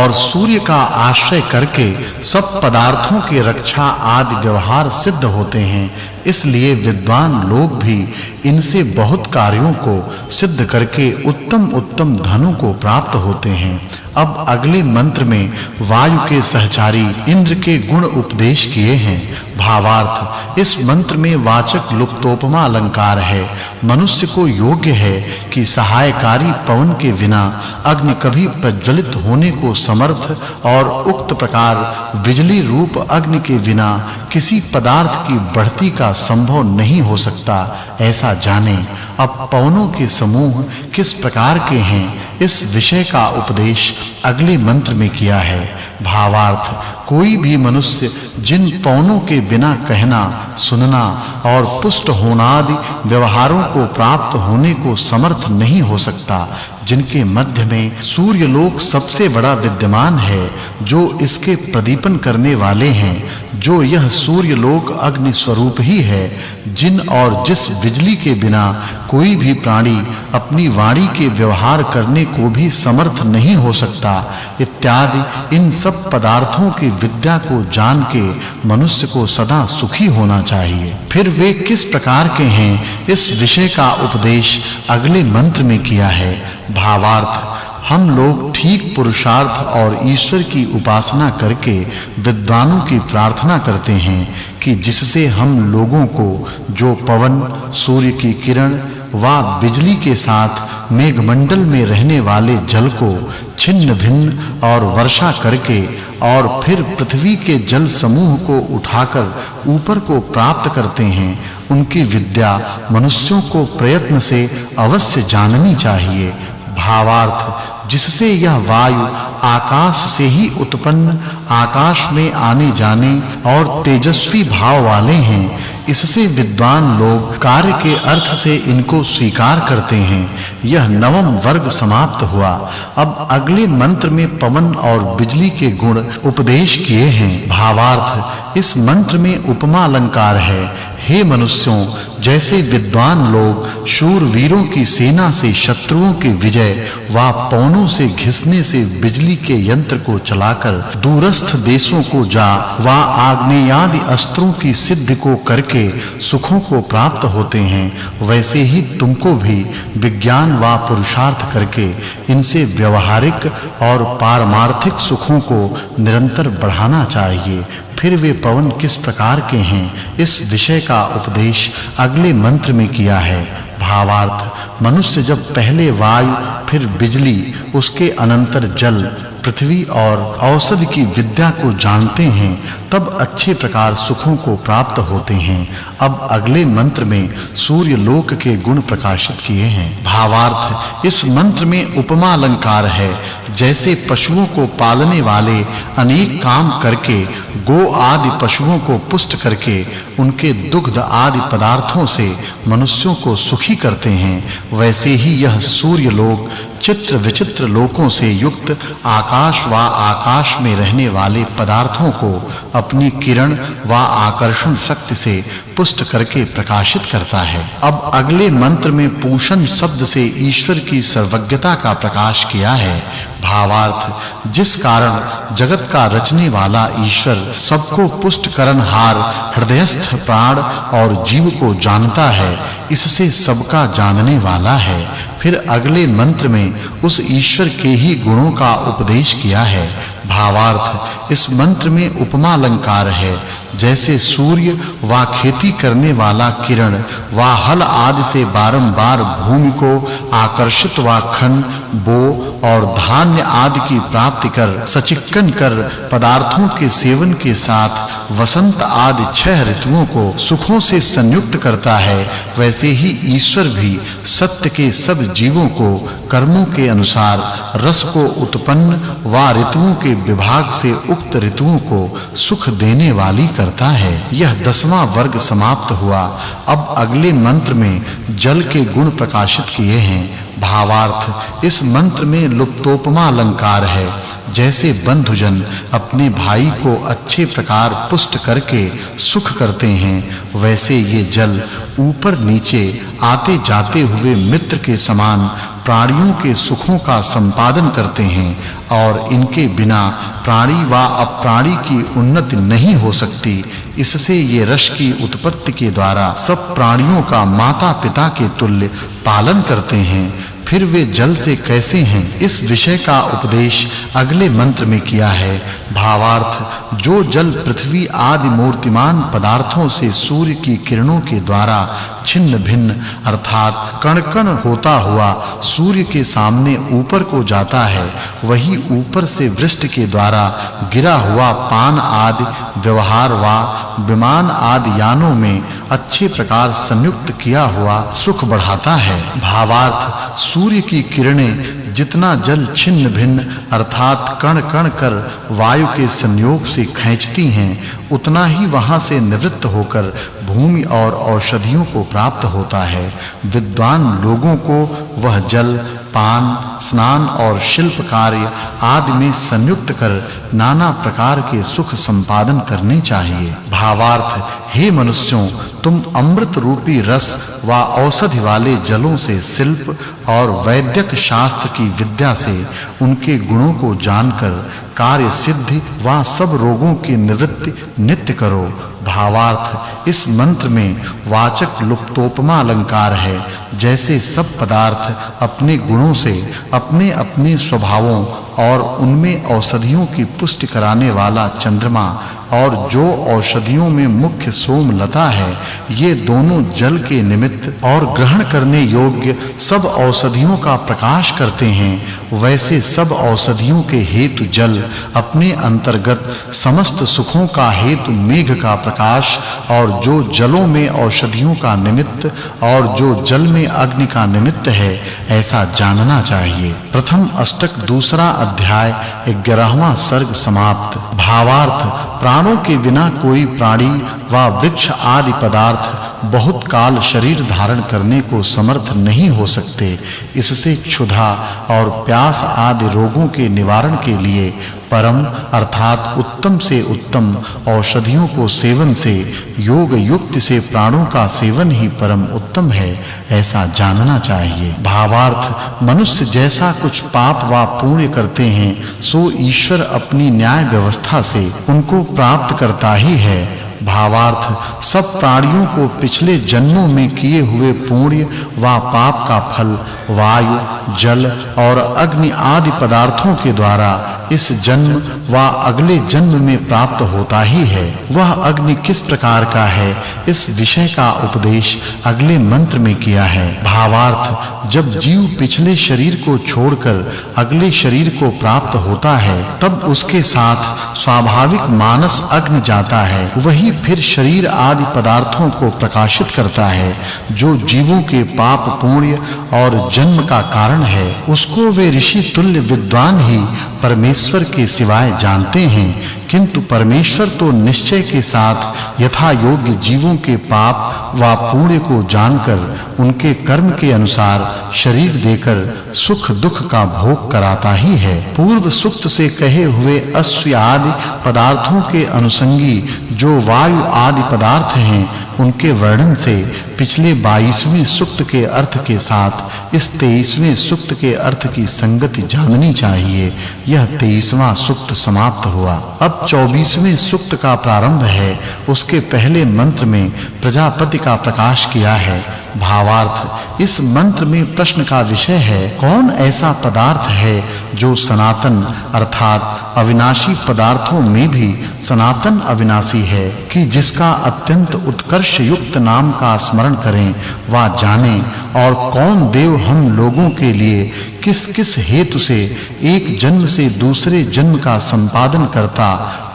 और सूर्य का आश्रय करके सब पदार्थों की रक्षा आदि व्यवहार सिद्ध होते हैं। इसलिए विद्वान लोग भी इनसे बहुत कार्यों को सिद्ध करके उत्तम धनों को प्राप्त होते हैं। अब अगले मंत्र में वायु के सहचारी इंद्र के गुण उपदेश किए हैं। भावार्थ इस मंत्र में वाचक् लुप्तोपमा अलंकार है। मनुष्य को योग्य है कि सहायकारी पवन के बिना अग्नि कभी प्रज्वलित होने को समर्थ, और उक्त प्रकार बिजली रूप अग्नि के बिना किसी पदार्थ की बढ़ती का संभव नहीं हो सकता, ऐसा जाने। अब पवनों के समूह किस प्रकार के हैं, इस विषय का उपदेश अगले मंत्र में किया है। भावार्थ कोई भी मनुष्य जिन पवनों के बिना कहना, सुनना और पुष्ट होनादि व्यवहारों को प्राप्त होने को समर्थ नहीं हो सकता, जिनके मध्य में सूर्य लोक सबसे बड़ा विद्यमान है, जो इसके प्रदीपन करने वाले हैं, जो यह सूर्य लोक अग्नि स्वरूप ही है, जिन और जिस बिजली के बिना कोई भी प्राणी अपनी वाणी के व्यवहार करने को भी समर्थ नहीं हो सकता, इत्यादि इन सब पदार्थों की विद्या को जान के मनुष्य को सदा सुखी होना चाहिए। फिर वे किस प्रकार के हैं, इस विषय का उपदेश अगले मंत्र में किया है। भावार्थ हम लोग ठीक पुरुषार्थ और ईश्वर की उपासना करके विद्वानों की प्रार्थना करते हैं कि जिससे हम लोगों को जो पवन, सूर्य की किरण व बिजली के साथ मेघमंडल में रहने वाले जल को छिन्न-भिन्न और वर्षा करके और फिर पृथ्वी के जल समूह को उठाकर ऊपर को प्राप्त करते हैं, उनकी विद्या मनुष्यों को प्रयत्न से अवश्य जाननी चाहिए। भावार्थ जिससे यह वायु आकाश से ही उत्पन्न, आकाश में आने जाने और तेजस्वी भाव वाले हैं, इससे विद्वान लोग कार्य के अर्थ से इनको स्वीकार करते हैं। यह नवम वर्ग समाप्त हुआ। अब अगले मंत्र में पवन और बिजली के गुण उपदेश किए हैं। भावार्थ इस मंत्र में उपमा अलंकार है। हे मनुष्यों, जैसे विद्वान लोग शूरवीरों की सेना से शत्रुओं की विजय व पवनों से घिसने से बिजली के यंत्र को चलाकर दूरस्थ देशों को जा व आग्नेयादि अस्त्रों की सिद्धि को करके सुखों को प्राप्त होते हैं, वैसे ही तुमको भी विज्ञान व पुरुषार्थ करके इनसे व्यवहारिक और पारमार्थिक सुखों को निरंतर बढ़ाना चाहिए। फिर वे पवन किस प्रकार के हैं, इस विषय का उपदेश अगले मंत्र में किया है। भावार्थ मनुष्य जब पहले वायु, फिर बिजली, उसके अनंतर जल, पृथ्वी और औषधि की विद्या को जानते हैं, तब अच्छे प्रकार सुखों को प्राप्त होते हैं। अब अगले मंत्र में सूर्य लोक के गुण प्रकाशित किए हैं। भावार्थ इस मंत्र में उपमा अलंकार है। जैसे पशुओं को पालने वाले अनेक काम करके गो आदि पशुओं को पुष्ट करके उनके दुग्ध आदि पदार्थों से मनुष्यों को सुखी करते हैं, वैसे ही यह सूर्य लोक चित्र विचित्र लोकों से युक्त आकाश व आकाश में रहने वाले पदार्थों को अपनी किरण व आकर्षण शक्ति से पुष्ट करके प्रकाशित करता है। अब अगले मंत्र में पूषण शब्द से ईश्वर की सर्वज्ञता का प्रकाश किया है। भावार्थ जिस कारण जगत का रचने वाला ईश्वर सबको पुष्ट करनहार हृदयस्थ प्राण और जीव को जानता है, इससे सबका जानने वाला है। फिर अगले मंत्र में उस ईश्वर के ही गुणों का उपदेश किया है। भावार्थ, इस मंत्र में उपमा अलंकार है। जैसे सूर्य व खेती करने वाला किरण व हल आदि से बारंबार भूमि को आकर्षित व खन, बो और धान्य आदि की प्राप्ति कर सचिक्कन कर पदार्थों के सेवन के साथ वसंत आदि 6 ऋतुओं को सुखों से संयुक्त करता है, वैसे ही ईश्वर भी सत्य के सब जीवों को कर्मों के अनुसार रस को उत्पन्न व ऋतुओं के विभाग से उक्त ऋतुओं को सुख देने वाली करता है। यह 10वां वर्ग समाप्त हुआ। अब अगले मंत्र में जल के गुण प्रकाशित किए हैं। भावार्थ, इस मंत्र में लुप्तोपमा अलंकार है। जैसे बंधुजन अपने भाई को अच्छे प्रकार पुष्ट करके सुख करते हैं, वैसे ये जल ऊपर नीचे आते जाते हुए मित्र के समान प्राणियों के सुखों का संपादन करते हैं और इनके बिना प्राणी व अप्राणी की उन्नति नहीं हो सकती। इससे ये रस की उत्पत्ति के द्वारा सब प्राणियों का माता-पिता के तुल्य पालन करते हैं। फिर वे जल से कैसे हैं, इस विषय का उपदेश अगले मंत्र में किया है। भावार्थ, जो जल पृथ्वी आदि मूर्तिमान पदार्थों से सूर्य की किरणों के द्वारा छिन्न-भिन्न अर्थात कण-कण होता हुआ सूर्य के सामने ऊपर को जाता है, वही ऊपर से वृष्टि के द्वारा गिरा हुआ पान आदि व्यवहार व विमान आदि यानों में अच्छे प्रकार संयुक्त किया हुआ सुख बढ़ाता है। भावार्थ, सूर्य की किरणें जितना जल छिन्न-भिन्न अर्थात कण-कण कर वायु के संयोग से खींचती हैं, उतना ही वहां से निवृत्त होकर भूमि और औषधियों को प्राप्त होता है। विद्वान लोगों को वह जल पान, स्नान और शिल्प कार्य आदि में संयुक्त कर नाना प्रकार के सुख संपादन करने चाहिए। भावार्थ, हे मनुष्यों, तुम अमृत रूपी रस व औषधि वाले जलों से शिल्प और वैद्यक शास्त्र की विद्या से उनके गुणों को जानकर कार्य सिद्धि व सब रोगों की निवृत्ति नित्य करो। भावार्थ, इस मंत्र में वाचक् लुप्तोपमा अलंकार है। जैसे सब पदार्थ अपने गुणों से अपने-अपने स्वभावों और उनमें औषधियों की पुष्टि कराने वाला चंद्रमा और जो औषधियों में मुख्य सोमलता है, ये दोनों जल के निमित्त और ग्रहण करने योग्य सब औषधियों का प्रकाश करते हैं, वैसे सब औषधियों के हेतु जल अपने अंतर्गत समस्त सुखों का हेतु मेघ का प्रकाश और जो जलों में औषधियों का निमित्त और जो जल में अग्नि का निमित्त है, ऐसा जानना चाहिए। प्रथम अष्टक दूसरा अध्याय 11वां सर्ग समाप्त। भावार्थ, प्राणों के बिना कोई प्राणी व वृक्ष आदि पदार्थ बहुत काल शरीर धारण करने को समर्थ नहीं हो सकते। इससे क्षुधा और प्यास आदि रोगों के निवारण के लिए परम अर्थात उत्तम से उत्तम औषधियों को सेवन से योग युक्त से प्राणों का सेवन ही परम उत्तम है, ऐसा जानना चाहिए। भावार्थ, मनुष्य जैसा कुछ पाप व पुण्य करते हैं, सो ईश्वर अपनी न्याय व्यवस्था से उनको प्राप्त करता ही है। भावार्थ, सब प्राणियों को पिछले जन्मों में किए हुए पुण्य व पाप का फल वायु, जल और अग्नि आदि पदार्थों के द्वारा इस जन्म व अगले जन्म में प्राप्त होता ही है। वह अग्नि किस प्रकार का है, इस विषय का उपदेश अगले मंत्र में किया है। भावार्थ, जब जीव पिछले शरीर को छोड़कर अगले शरीर को प्राप्त होता है, तब उसके साथ स्वाभाविक मानस अग्नि जाता है, वही फिर शरीर आदि पदार्थों को प्रकाशित करता है। जो जीवों के पाप पुण्य और जन्म का कारण है, उसको वे ऋषि तुल्य विद्वान ही परमेश्वर के सिवाय जानते हैं, किंतु परमेश्वर तो निश्चय के साथ यथा योग्य जीवों के पाप व पुण्य को जानकर उनके कर्म के अनुसार शरीर देकर सुख दुख का भोग कराता ही है। पूर्व सूक्त से कहे हुए अश्व आदि पदार्थों के अनुसंगी जो वायु आदि पदार्थ हैं, उनके वर्णन से पिछले 22वें सूक्त के अर्थ के साथ इस 23वें सूक्त के अर्थ की संगति जाननी चाहिए। यह 23वां सूक्त समाप्त हुआ। अब 24वें सूक्त का प्रारंभ है। उसके पहले मंत्र में प्रजापति का प्रकाश किया है। भावार्थ इस मंत्र में प्रश्न का विषय है कौन ऐसा पदार्थ है जो सनातन अर्थात अविनाशी पदार्थों में भी सनातन अविनाशी है कि जिसका अत्यंत उत्कर्ष युक्त नाम का स्मरण करें वा जाने और कौन देव हम लोगों के लिए किस-किस हेतु से एक जन्म से दूसरे जन्म का संपादन करता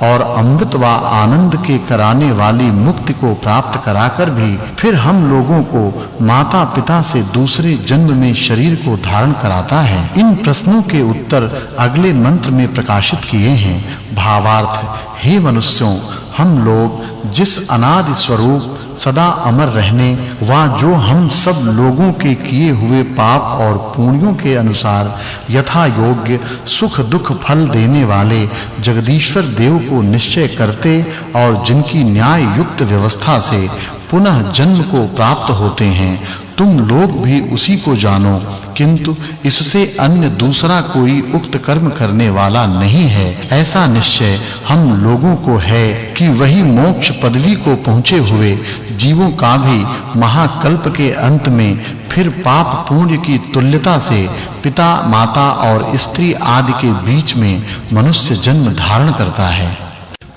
और अमृत व आनंद के कराने वाली मुक्ति को प्राप्त कराकर भी फिर हम लोगों को माता-पिता से दूसरे जन्म में शरीर को धारण कराता है। इन प्रश्नों के उत्तर अगले मंत्र में प्रकाशित किए हैं। भावार्थ हे मनुष्यों, हम लोग जिस अनादि स्वरूप सदा अमर रहने व जो हम सब लोगों के किए हुए पाप और पुण्यों के अनुसार यथा योग्य सुख दुख फल देने वाले जगदीश्वर देव को निश्चय करते और जिनकी न्याय युक्त व्यवस्था से पुनः जन्म को प्राप्त होते हैं, तुम लोग भी उसी को जानो, किंतु इससे अन्य दूसरा कोई उक्त कर्म करने वाला नहीं है। ऐसा निश्चय हम लोगों को है कि वही मोक्ष पदवी को पहुँचे हुए जीवों का भी महाकल्प के अंत में फिर पाप पुण्य की तुल्यता से पिता माता और स्त्री आदि के बीच में मनुष्य जन्म धारण करता है।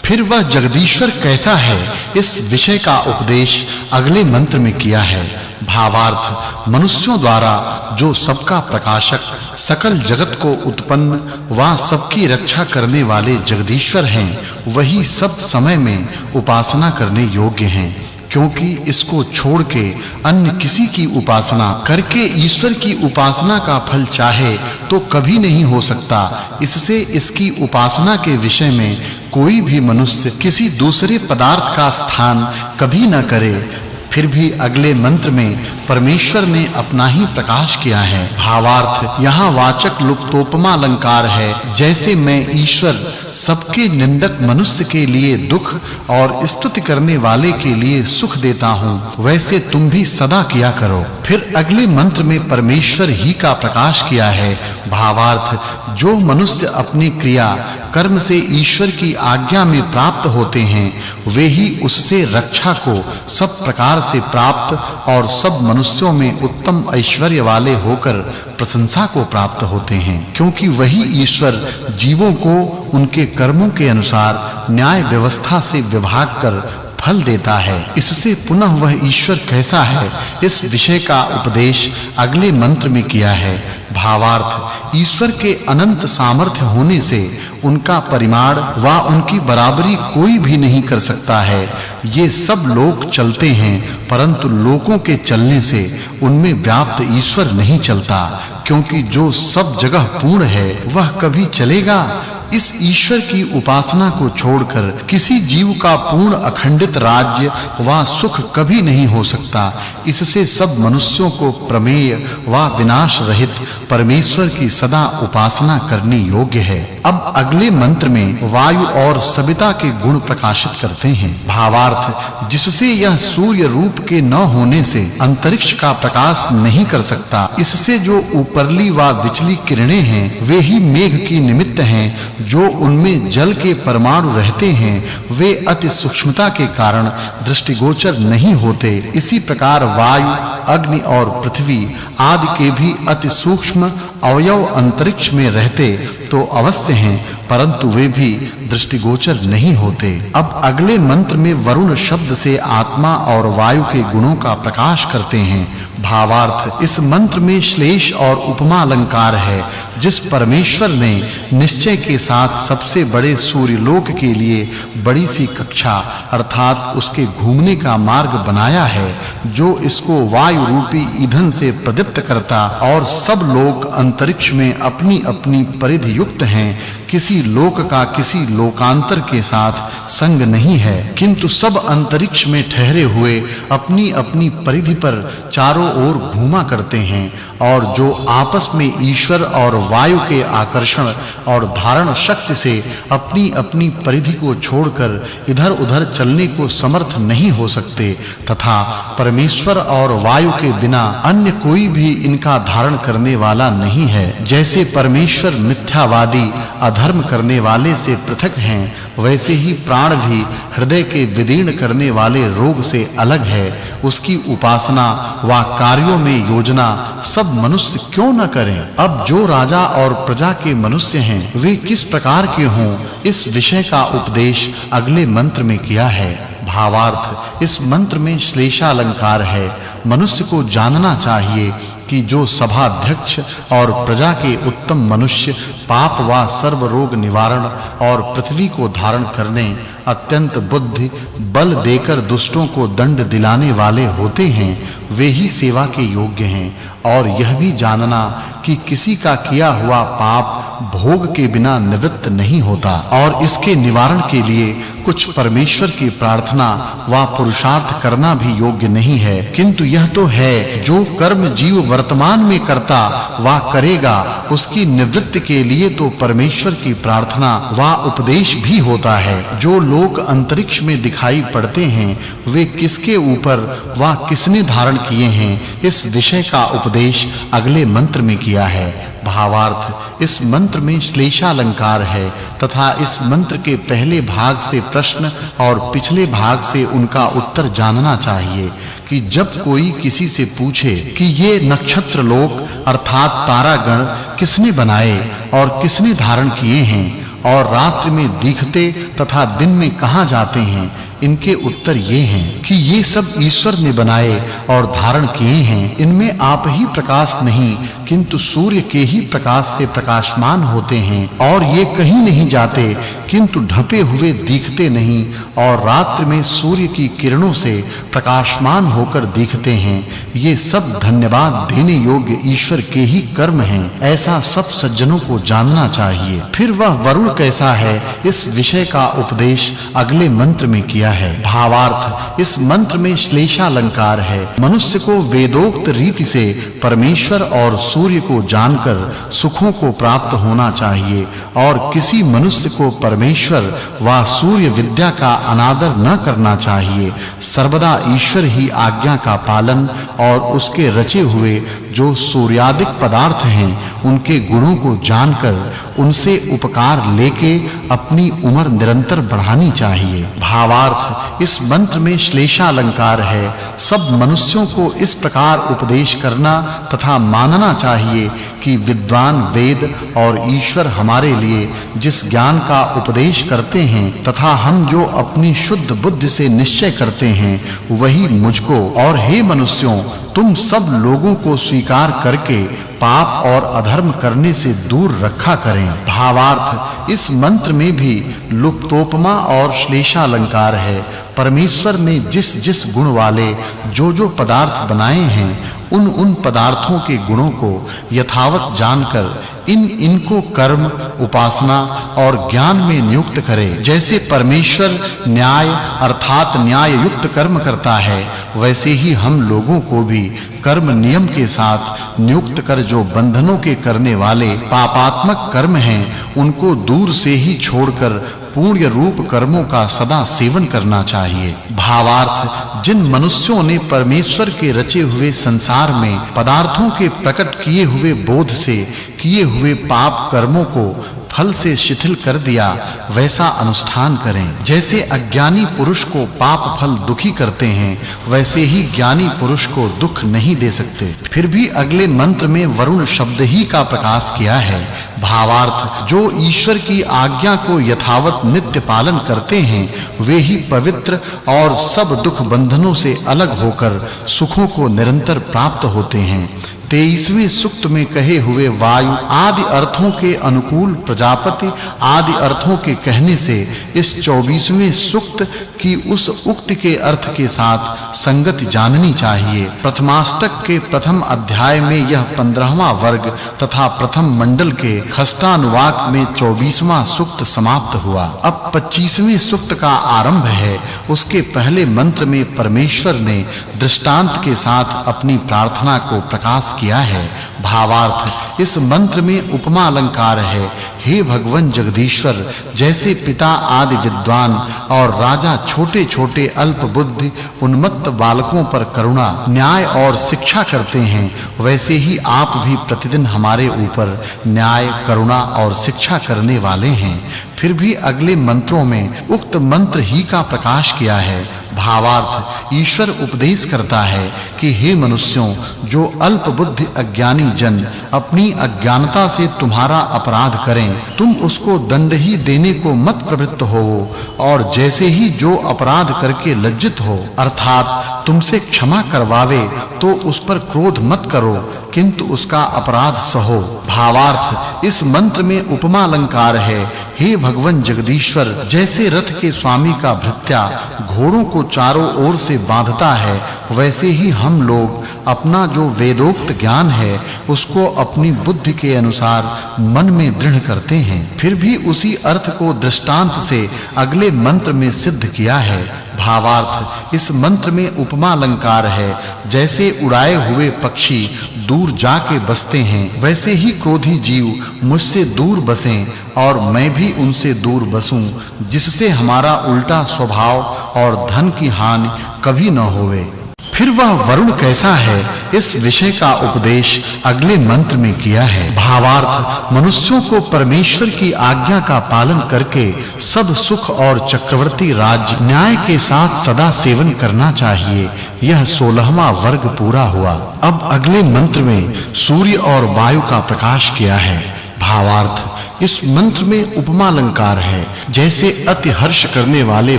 फिर वह जगदीश्वर कैसा है, इस विषय का उपदेश अगले मंत्र में किया है। भावार्थ मनुष्यों द्वारा जो सबका प्रकाशक सकल जगत को उत्पन्न व सबकी रक्षा करने वाले जगदीश्वर हैं, वही सब समय में उपासना करने योग्य हैं, क्योंकि इसको छोड़ के अन्य किसी की उपासना करके ईश्वर की उपासना का फल चाहे तो कभी नहीं हो सकता। इससे इसकी उपासना के विषय में कोई भी मनुष्य किसी दूसरे पदार्थ का स्थान कभी न करे। फिर भी अगले मंत्र में परमेश्वर ने अपना ही प्रकाश किया है। भावार्थ यहाँ वाचक् लुप्तोपमा अलंकार है। जैसे मैं ईश्वर सबके निंदक मनुष्य के लिए दुख और स्तुति करने वाले के लिए सुख देता हूँ, वैसे तुम भी सदा किया करो। फिर अगले मंत्र में परमेश्वर ही का प्रकाश किया है। भावार्थ जो मनुष्य अपनी क्रिया कर्म से ईश्वर की आज्ञा में प्राप्त होते हैं, वे ही उससे रक्षा को सब प्रकार से प्राप्त और सब मनुष्यों में उत्तम ऐश्वर्य वाले होकर प्रशंसा को प्राप्त होते हैं, क्योंकि वही ईश्वर जीवों को उनके कर्मों के अनुसार न्याय व्यवस्था से विभाग कर फल देता है। इससे पुनः वह ईश्वर कैसा है, इस विषय का उपदेश अगले मंत्र में किया है। भावार्थ ईश्वर के अनंत सामर्थ्य होने से उनका परिमाण व उनकी बराबरी कोई भी नहीं कर सकता है। ये सब लोग चलते हैं, परंतु लोगों के चलने से उनमें व्याप्त ईश्वर नहीं चलता, क्योंकि जो सब जगह पूर्ण है वह कभी चलेगा। इस ईश्वर की उपासना को छोड़कर किसी जीव का पूर्ण अखंडित राज्य व सुख कभी नहीं हो सकता। इससे सब मनुष्यों को प्रमेय व विनाश रहित परमेश्वर की सदा उपासना करनी योग्य है। अब अगले मंत्र में वायु और सविता के गुण प्रकाशित करते हैं। भावार्थ जिससे यह सूर्य रूप के न होने से अंतरिक्ष का प्रकाश नहीं कर सकता, इससे जो ऊपरली व विचली किरणें हैं वे ही मेघ की निमित्त हैं। जो उनमें जल के परमाणु रहते हैं वे अति सूक्ष्मता के कारण दृष्टिगोचर नहीं होते। इसी प्रकार वायु, अग्नि और पृथ्वी आदि के भी अति सूक्ष्म अवयव अंतरिक्ष में रहते तो अवश्य हैं, परंतु वे भी दृष्टिगोचर नहीं होते। अब अगले मंत्र में वरुण शब्द से आत्मा और वायु के गुणों का प्रकाश करते हैं। भावार्थ इस मंत्र में श्लेष और उपमा अलंकार है। जिस परमेश्वर ने निश्चय के साथ सबसे बड़े सूर्यलोक के लिए बड़ी सी कक्षा अर्थात उसके घूमने का मार्ग बनाया है, जो इसको वायु रूपी ईंधन से प्रदीप्त करता और सब लोग अंतरिक्ष में अपनी-अपनी परिधि युक्त हैं, किसी लोक का किसी लोकांतर के साथ संग नहीं है, किंतु सब अंतरिक्ष में ठहरे हुए अपनी-अपनी परिधि पर चारों ओर घूमा करते हैं और जो आपस में ईश्वर और वायु के आकर्षण और धारण शक्ति से अपनी-अपनी परिधि को छोड़कर इधर-उधर चलने को समर्थ नहीं हो सकते तथा परमेश्वर और वायु के बिना अन्य कोई भी इनका धारण करने वाला नहीं है। जैसे परमेश्वर मिथ्यावादी अधर्म करने वाले से पृथक हैं, वैसे ही प्राण भी हृदय के विदीर्ण करने वाले रोग से अलग है। उसकी उपासना व कार्यों में योजना सब मनुष्य क्यों न करें? अब जो राजा और प्रजा के मनुष्य हैं, वे किस प्रकार के हों, इस विषय का उपदेश अगले मंत्र में किया है। भावार्थ, इस मंत्र में श्लेषालंकार है। मनुष्य को जानना चाहिए कि जो सभाध्यक्ष और प्रजा के उत्तम मनुष्य पाप व सर्व रोग निवारण और पृथ्वी को धारण करने, अत्यंत बुद्धि बल देकर दुष्टों को दंड दिलाने वाले होते हैं, वे ही सेवा के योग्य हैं। और यह भी जानना कि किसी का किया हुआ पाप भोग के बिना निवृत्त नहीं होता और इसके निवारण के लिए कुछ परमेश्वर की प्रार्थना व पुरुषार्थ करना भी योग्य नहीं है। किंतु यह तो है, जो कर्म जीव वर्तमान में करता व करेगा, उसकी निवृत्ति के लिए तो परमेश्वर की प्रार्थना व उपदेश भी होता है। जो लोक अंतरिक्ष में दिखाई पड़ते हैं, वे किसके ऊपर व किसने धारण किए हैं, इस विषय का उपदेश अगले मंत्र में किया है। भावार्थ, इस मंत्र में श्लेषालंकार है तथा इस मंत्र के पहले भाग से प्रश्न और पिछले भाग से उनका उत्तर जानना चाहिए कि जब कोई किसी से पूछे कि ये नक्षत्र लोक अर्थात तारागण किसने बनाए और किसने धारण किए हैं और रात्रि में दिखते तथा दिन में कहां जाते हैं, इनके उत्तर ये हैं कि ये सब ईश्वर ने बनाए और धारण किए हैं। इनमें आप ही प्रकाश नहीं, किंतु सूर्य के ही प्रकाश से प्रकाशमान होते हैं और ये कहीं नहीं जाते, किंतु ढपे हुए दिखते नहीं और रात्रि में सूर्य की किरणों से प्रकाशमान होकर दिखते हैं। ये सब धन्यवाद देने योग्य ईश्वर के ही कर्म हैं। ऐसा सब सज्जनों को जानना चाहिए। फिर वह वरुण कैसा है, इस विषय का उपदेश अगले मंत्र में किया है। भावार्थ, इस मंत्र में श्लेषालंकार है। मनुष्य को वेदोक्त रीति से परमेश्वर और सूर्य को जानकर सुखों को प्राप्त होना चाहिए और किसी मनुष्य को परमेश्वर व सूर्य विद्या का अनादर न करना चाहिए। सर्वदा ईश्वर ही आज्ञा का पालन और उसके रचे हुए जो सूर्यादिक पदार्थ हैं, उनके गुणों को जानकर उनसे उपकार लेके अपनी उम्र निरंतर बढ़ानी चाहिए। भावार्थ, इस मंत्र में श्लेषालंकार है। सब मनुष्यों को इस प्रकार उपदेश करना तथा मानना चाहिए कि विद्वान वेद और ईश्वर हमारे लिए जिस ज्ञान का उपदेश करते हैं तथा हम जो अपनी शुद्ध बुद्धि से निश्चय करते हैं, वही मुझको और हे मनुष्यों, तुम सब लोगों को स्वीकार करके पाप और अधर्म करने से दूर रखा करें। भावार्थ, इस मंत्र में भी लुप्तोपमा और श्लेषालंकार है। परमेश्वर ने जिस जिस गुण वाले जो पदार्थ बनाए हैं, उन पदार्थों के गुणों को यथावत जानकर इनको कर्म, उपासना और ज्ञान में नियुक्त करे। जैसे परमेश्वर न्याय अर्थात न्याय युक्त कर्म करता है, वैसे ही हम लोगों को भी कर्म नियम के साथ नियुक्त कर जो बंधनों के करने वाले पापात्मक कर्म हैं, उनको दूर से ही छोड़कर पुण्य रूप कर्मों का सदा सेवन करना चाहिए। भावार्थ, जिन मनुष्यों ने परमेश्वर के रचे हुए संसार में पदार्थों के प्रकट किए हुए बोध से किए हुए पाप कर्मों को फल से शिथिल कर दिया, वैसा अनुष्ठान करें। जैसे अज्ञानी पुरुष को पाप फल दुखी करते हैं, वैसे ही ज्ञानी पुरुष को दुख नहीं दे सकते। फिर भी अगले मंत्र में वरुण शब्द ही का प्रकाश किया है। भावार्थ, जो ईश्वर की आज्ञा को यथावत नित्य पालन करते हैं, वे ही पवित्र और सब दुख बंधनों से अलग होकर सुखों को निरंतर प्राप्त होते हैं। 23वें सूक्त में कहे हुए वायु आदि अर्थों के अनुकूल प्रजापति आदि अर्थों के कहने से इस 24वें सूक्त की उस उक्ति के अर्थ के साथ संगति जाननी चाहिए। प्रथमाष्टक के प्रथम अध्याय में यह 15वां वर्ग तथा प्रथम मंडल के खष्टानुवाक में 24वां सूक्त समाप्त हुआ। अब 25वें सूक्त का आरंभ है। उसके पहले मंत्र में परमेश्वर ने दृष्टांत के साथ अपनी प्रार्थना को प्रकाश किया है। भावार्थ इस मंत्र में उपमा अलंकार है। हे भगवान जगदीश्वर, जैसे पिता आदि विद्वान और राजा छोटे-छोटे अल्प बुद्धि उन्मत्त बालकों पर करुणा, न्याय और शिक्षा करते हैं, वैसे ही आप भी प्रतिदिन हमारे ऊपर न्याय, करुणा और शिक्षा करने वाले हैं। फिर भी अगले मंत्रों में उक्त मंत्र ही का प्रकाश किया है। भावार्थ ईश्वर उपदेश करता है कि हे मनुष्यों, जो अल्प बुद्धि अज्ञानी जन अपनी अज्ञानता से तुम्हारा अपराध करें, तुम उसको दंड ही देने को मत प्रवृत्त होवो, और जैसे ही जो अपराध करके लज्जित हो अर्थात तुमसे क्षमा करवावे, तो उस पर क्रोध मत करो, किंतु उसका अपराध सहो। भावार्थ इस मंत्र में उपमा अलंकार है। हे भगवान जगदीश्वर, जैसे रथ के स्वामी का भृत्या घोड़ों को चारों ओर से बांधता है, वैसे ही हम लोग अपना जो वेदोक्त ज्ञान है उसको अपनी बुद्धि के अनुसार मन में दृढ़ करते हैं। फिर भी उसी अर्थ को दृष्टांत से अगले मंत्र में सिद्ध किया है। भावार्थ इस मंत्र में उपमा अलंकार है। जैसे उड़ाए हुए पक्षी दूर जाके बसते हैं, वैसे ही क्रोधी जीव मुझसे दूर बसें और मैं भी उनसे दूर बसूं, जिससे हमारा उल्टा स्वभाव और धन की हानि कभी न होवे। फिर वह वरुण कैसा है, इस विषय का उपदेश अगले मंत्र में किया है। भावार्थ मनुष्यों को परमेश्वर की आज्ञा का पालन करके सब सुख और चक्रवर्ती राज्य न्याय के साथ सदा सेवन करना चाहिए। यह 16वां वर्ग पूरा हुआ। अब अगले मंत्र में सूर्य और वायु का प्रकाश किया है। भावार्थ इस मंत्र में उपमा अलंकार है। जैसे अति हर्ष करने वाले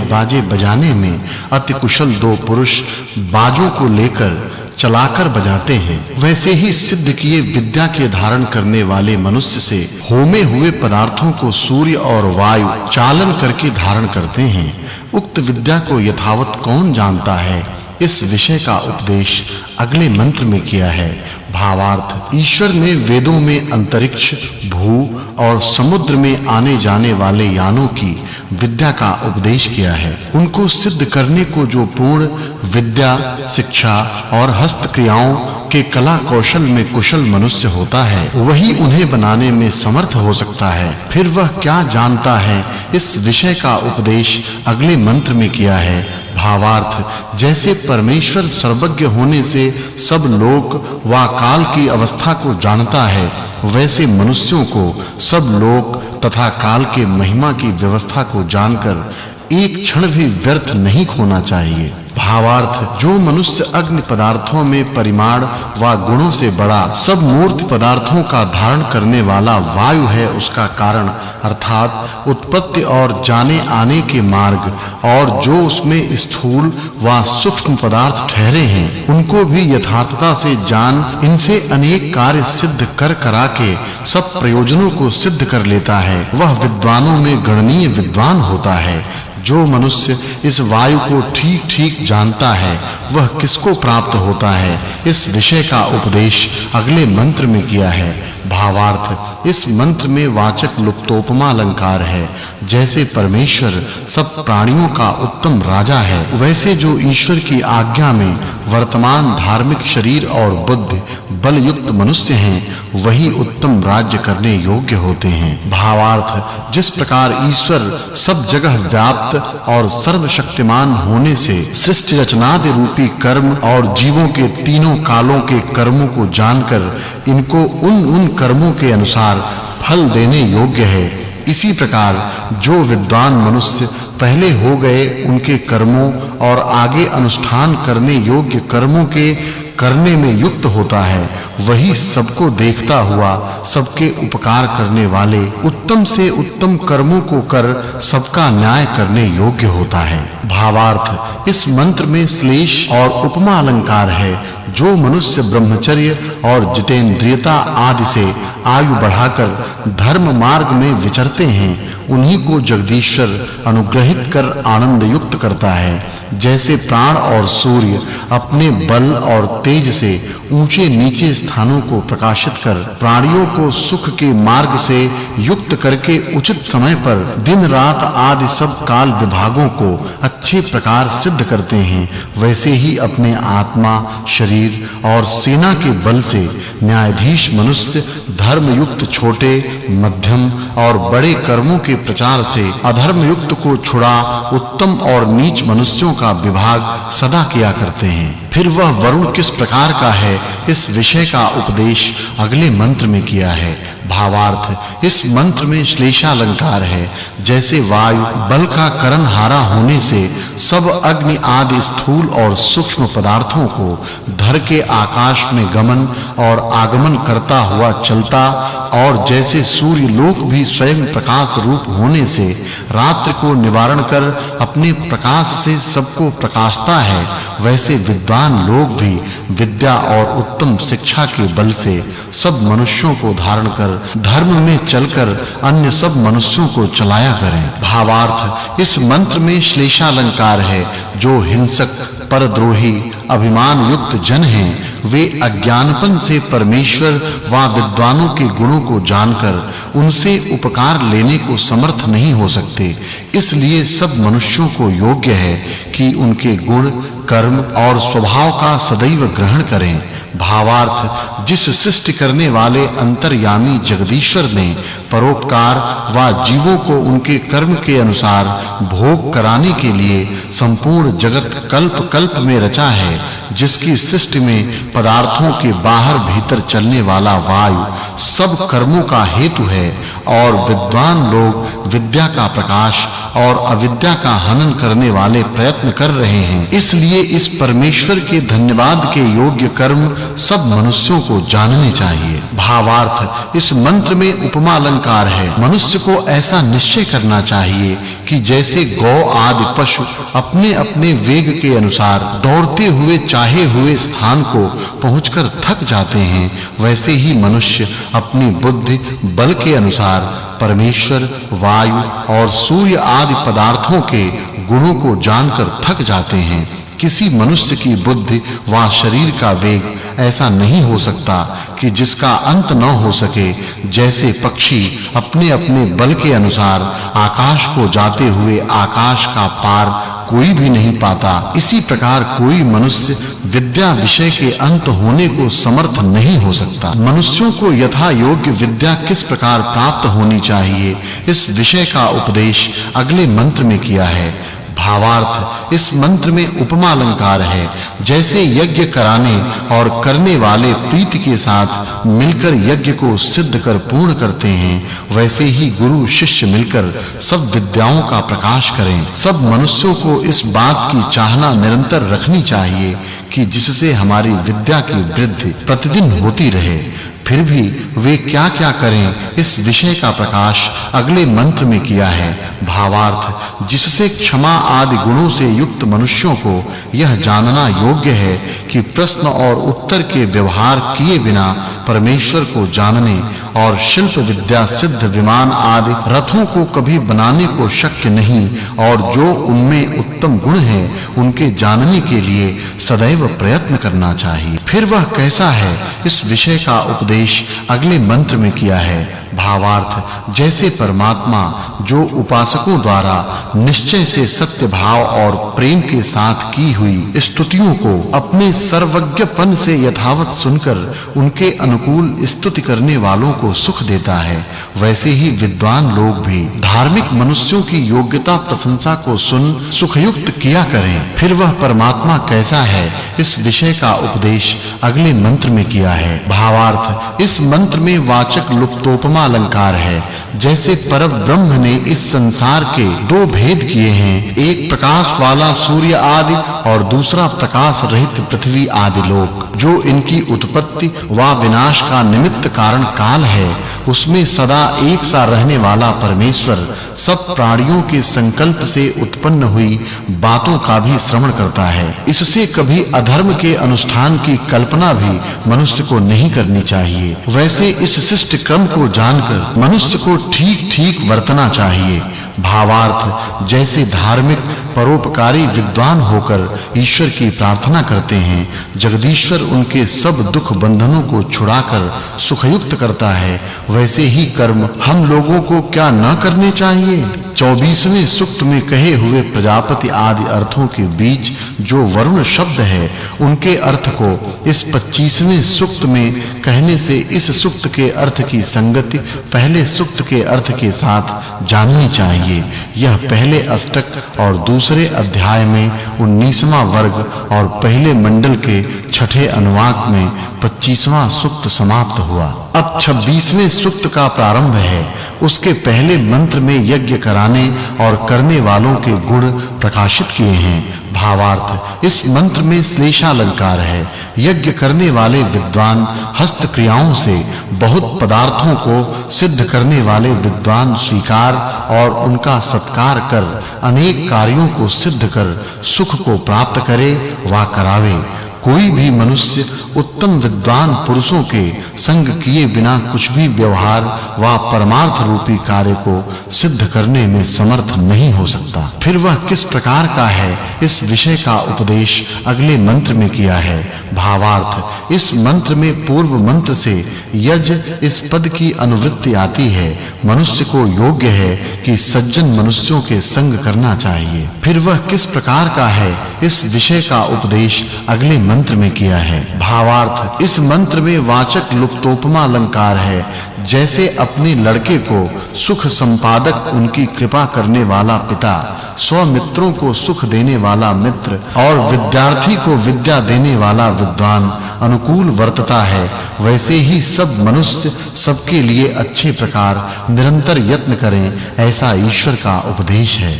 बाजे बजाने में अति कुशल दो पुरुष बाजों को लेकर चलाकर बजाते हैं, वैसे ही सिद्ध किए विद्या के धारण करने वाले मनुष्य से होमे हुए पदार्थों को सूर्य और वायु चालन करके धारण करते हैं। उक्त विद्या को यथावत कौन जानता है, इस विषय का उपदेश अगले मंत्र में किया है। भावार्थ ईश्वर ने वेदों में अंतरिक्ष, भू और समुद्र में आने जाने वाले यानों की विद्या का उपदेश किया है। उनको सिद्ध करने को जो पूर्ण विद्या, शिक्षा और हस्त क्रियाओं के कला कौशल में कुशल मनुष्य होता है, वही उन्हें बनाने में समर्थ हो सकता है। फिर वह क्या जानता है, इस विषय का उपदेश अगले मंत्र में किया है। भावार्थ जैसे परमेश्वर सर्वज्ञ होने से सब लोक व काल की अवस्था को जानता है, वैसे मनुष्यों को सब लोक तथा काल के महिमा की व्यवस्था को जानकर एक क्षण भी व्यर्थ नहीं खोना चाहिए। भावार्थ जो मनुष्य अग्नि पदार्थों में परिमाण व गुणों से बड़ा सब मूर्त पदार्थों का धारण करने वाला वायु है, उसका कारण अर्थात उत्पत्ति और जाने आने के मार्ग, और जो उसमें स्थूल व सूक्ष्म पदार्थ ठहरे हैं, उनको भी यथार्थता से जान इनसे अनेक कार्य सिद्ध कर करा के सब प्रयोजनों को सिद्ध कर लेता है, वह विद्वानों में गणनीय विद्वान होता है। जो मनुष्य इस वायु को ठीक-ठीक जानता है, वह किसको प्राप्त होता है, इस विषय का उपदेश अगले मंत्र में किया है। भावार्थ इस मंत्र में वाचक् लुप्तोपमा अलंकार है। जैसे परमेश्वर सब प्राणियों का उत्तम राजा है, वैसे जो ईश्वर की आज्ञा में वर्तमान धार्मिक शरीर और बुद्धि बल युक्त मनुष्य हैं, वही उत्तम राज्य करने योग्य होते हैं। भावार्थ जिस प्रकार ईश्वर सब जगह व्याप्त और सर्वशक्तिमान होने से सृष्टि रचनादि रूपी कर्म और जीवों के तीनों कालों के कर्मों को जानकर इनको उन कर्मों के अनुसार फल देने योग्य है, इसी प्रकार जो विद्वान मनुष्य पहले हो गए उनके कर्मों और आगे अनुष्ठान करने योग्य कर्मों के करने में युक्त होता है, वही सबको देखता हुआ सबके उपकार करने वाले उत्तम से उत्तम कर्मों को कर सबका न्याय करने योग्य होता है। भावार्थ इस मंत्र में श्लेष और उपमा अलंकार है। जो मनुष्य ब्रह्मचर्य और जितेंद्रियता आदि से आयु बढ़ाकर धर्म मार्ग में विचरते हैं, उन्हीं को जगदीश्वर अनुग्रहित कर आनंद युक्त करता है। जैसे प्राण और सूर्य अपने बल और तेज से ऊंचे नीचे स्थानों को प्रकाशित कर प्राणियों को सुख के मार्ग से युक्त करके उचित समय पर दिन रात आदि सब काल विभागों को अच्छे प्रकार सिद्ध करते हैं, वैसे ही अपने आत्मा, शरीर और सेना के बल से न्यायाधीश मनुष्य धर्म युक्त छोटे, मध्यम और बड़े कर्मों के प्रचार से अधर्म युक्त को छुड़ा उत्तम और नीच मनुष्यों का विभाग सदा किया करते हैं। फिर वह वरुण किस प्रकार का है, इस विषय का उपदेश अगले मंत्र में किया है। भावार्थ, इस मंत्र में श्लेषालंकार है। जैसे वायु बल का करणहारा होने से सब अग्नि आदि स्थूल और सूक्ष्म पदार्थों को धर के आकाश में गमन और आगमन करता हुआ चलता, और जैसे सूर्य लोक भी स्वयं प्रकाश रूप होने से रात्रि को निवारण कर अपने प्रकाश से सबको प्रकाशता है, वैसे विद्वान लोग भी विद्या और उत्तम शिक्षा के बल से सब मनुष्यों को धारण कर धर्म में चलकर अन्य सब मनुष्यों को चलाया करें। भावार्थ, इस मंत्र में श्लेषालंकार है। जो हिंसक, परद्रोही, अभिमान युक्त जन हैं, वे अज्ञानपन से परमेश्वर व विद्वानों के गुणों को जानकर उनसे उपकार लेने को समर्थ नहीं हो सकते। इसलिए सब मनुष्यों को योग्य है कि उनके गुण, कर्म और स्वभाव का सदैव ग्रहण करें। भावार्थ, जिस सृष्टि करने वाले अंतर्यामी जगदीश्वर ने परोपकार व जीवों को उनके कर्म के अनुसार भोग कराने के लिए संपूर्ण जगत कल्प-कल्प में रचा है, जिसकी सृष्टि में पदार्थों के बाहर भीतर चलने वाला वायु सब कर्मों का हेतु है, और विद्वान लोग विद्या का प्रकाश और अविद्या का हनन करने वाले प्रयत्न कर रहे हैं। इसलिए इस परमेश्वर के धन्यवाद के योग्य कर्म सब मनुष्यों को जानने चाहिए। भावार्थ, इस मंत्र में उपमा अलंकार है। मनुष्य को ऐसा निश्चय करना चाहिए कि जैसे गौ आदि पशु अपने-अपने वेग के अनुसार दौड़ते हुए चाहे हुए स्थान को पहुंचकर थक जाते हैं, वैसे ही मनुष्य अपनी बुद्धि बल के अनुसार परमेश्वर, वायु और सूर्य आदि पदार्थों के गुणों को जानकर थक जाते हैं। किसी मनुष्य की बुद्धि व शरीर का वेग ऐसा नहीं हो सकता कि जिसका अंत न हो सके। जैसे पक्षी अपने-अपने बल के अनुसार आकाश को जाते हुए आकाश का पार कोई भी नहीं पाता, इसी प्रकार कोई मनुष्य विद्या विषय के अंत होने को समर्थ नहीं हो सकता। मनुष्यों को यथा योग्य विद्या किस प्रकार प्राप्त होनी चाहिए, इस विषय का उपदेश अगले मंत्र में किया है। भावार्थ, इस मंत्र में उपमा अलंकार है। जैसे यज्ञ कराने और करने वाले प्रीति के साथ मिलकर यज्ञ को सिद्ध कर पूर्ण करते हैं, वैसे ही गुरु शिष्य मिलकर सब विद्याओं का प्रकाश करें। सब मनुष्यों को इस बात की चाहना निरंतर रखनी चाहिए कि जिससे हमारी विद्या की वृद्धि प्रतिदिन होती रहे। फिर भी वे क्या-क्या करें, इस विषय का प्रकाश अगले मंत्र में किया है। भावार्थ, जिससे क्षमा आदि गुणों से युक्त मनुष्यों को यह जानना योग्य है कि प्रश्न और उत्तर के व्यवहार किए बिना परमेश्वर को जानने और शिल्प विद्या सिद्ध विमान आदि रथों को कभी बनाने को शक्य नहीं, और जो उनमें उत्तम गुण हैं उनके जानने के लिए सदैव प्रयत्न करना चाहिए। फिर वह कैसा है, इस विषय का उपदेश अगले मंत्र में किया है। भावार्थ, जैसे परमात्मा जो उपासकों द्वारा निश्चय से सत्य भाव और प्रेम के साथ की हुई स्तुतियों को अपने सर्वज्ञपन से यथावत सुनकर उनके अनुकूल स्तुति करने वालों को सुख देता है, वैसे ही विद्वान लोग भी धार्मिक मनुष्यों की योग्यता प्रशंसा को सुन सुखयुक्त किया करें। फिर वह परमात्मा कैसा है, इस विषय का उपदेश अगले मंत्र में किया है। भावार्थ, इस मंत्र में वाचक् लुप्तोपमा अलंकार है। जैसे परब्रह्म ने इस संसार के दो भेद किए हैं, एक प्रकाश वाला सूर्य आदि और दूसरा प्रकाश रहित पृथ्वी आदि लोक, जो इनकी उत्पत्ति व विनाश का निमित्त कारण काल है, उसमें सदा एक सा रहने वाला परमेश्वर सब प्राणियों के संकल्प से उत्पन्न हुई बातों का भी श्रवण करता है। इससे कभी अधर्म के अनुष्ठान की कल्पना भी मनुष्य को नहीं करनी चाहिए। वैसे इस शिष्ट क्रम को जानकर मनुष्य को ठीक-ठीक वर्तना चाहिए। भावार्थ जैसे धार्मिक परोपकारी विद्वान होकर ईश्वर की प्रार्थना करते हैं, जगदीश्वर उनके सब दुख बंधनों को छुड़ाकर सुखयुक्त करता है, वैसे ही कर्म हम लोगों को क्या न करने चाहिए। 24वें सूक्त में कहे हुए प्रजापति आदि अर्थों के बीच जो वरुण शब्द है, उनके अर्थ को इस 25वें सूक्त में कहने से इस सूक्त के अर्थ की संगति पहले सूक्त के अर्थ के साथ जाननी चाहिए। यह पहले अष्टक और दूसरे अध्याय में 19वां वर्ग और पहले मंडल के छठे अनुवाक में 25वां सूक्त समाप्त हुआ। अब 26वें सूक्त का प्रारंभ है। उसके पहले मंत्र में यज्ञ कराने और करने वालों के गुण प्रकाशित किए हैं। भावार्थ इस मंत्र में श्लेषालंकार है। यज्ञ करने वाले विद्वान हस्त क्रियाओं से बहुत पदार्थों को सिद्ध करने वाले विद्वान स्वीकार और उनका सत्कार कर अनेक कार्यों को सिद्ध कर सुख को प्राप्त करे वा करावे। कोई भी मनुष्य उत्तम विद्वान पुरुषों के संग किए बिना कुछ भी व्यवहार व परमार्थ रूपी कार्य को सिद्ध करने में समर्थ नहीं हो सकता। फिर वह किस प्रकार का है, इस विषय का उपदेश अगले मंत्र में किया है। भावार्थ इस मंत्र में पूर्व मंत्र से यज इस पद की अनुवृत्ति आती है। मनुष्य को योग्य है कि सज्जन मनुष्यों के संग करना चाहिए। फिर वह किस प्रकार का है, इस विषय का उपदेश अगले मंत्र में किया है। भावार्थ इस मंत्र में वाचक् लुप्तोपमा अलंकार है। जैसे अपने लड़के को सुख संपादक उनकी कृपा करने वाला पिता, स्वमित्रों को सुख देने वाला मित्र और विद्यार्थी को विद्या देने वाला विद्वान अनुकूल वर्तता है, वैसे ही सब मनुष्य सबके लिए अच्छे प्रकार निरंतर यत्न करें, ऐसा ईश्वर का उपदेश है।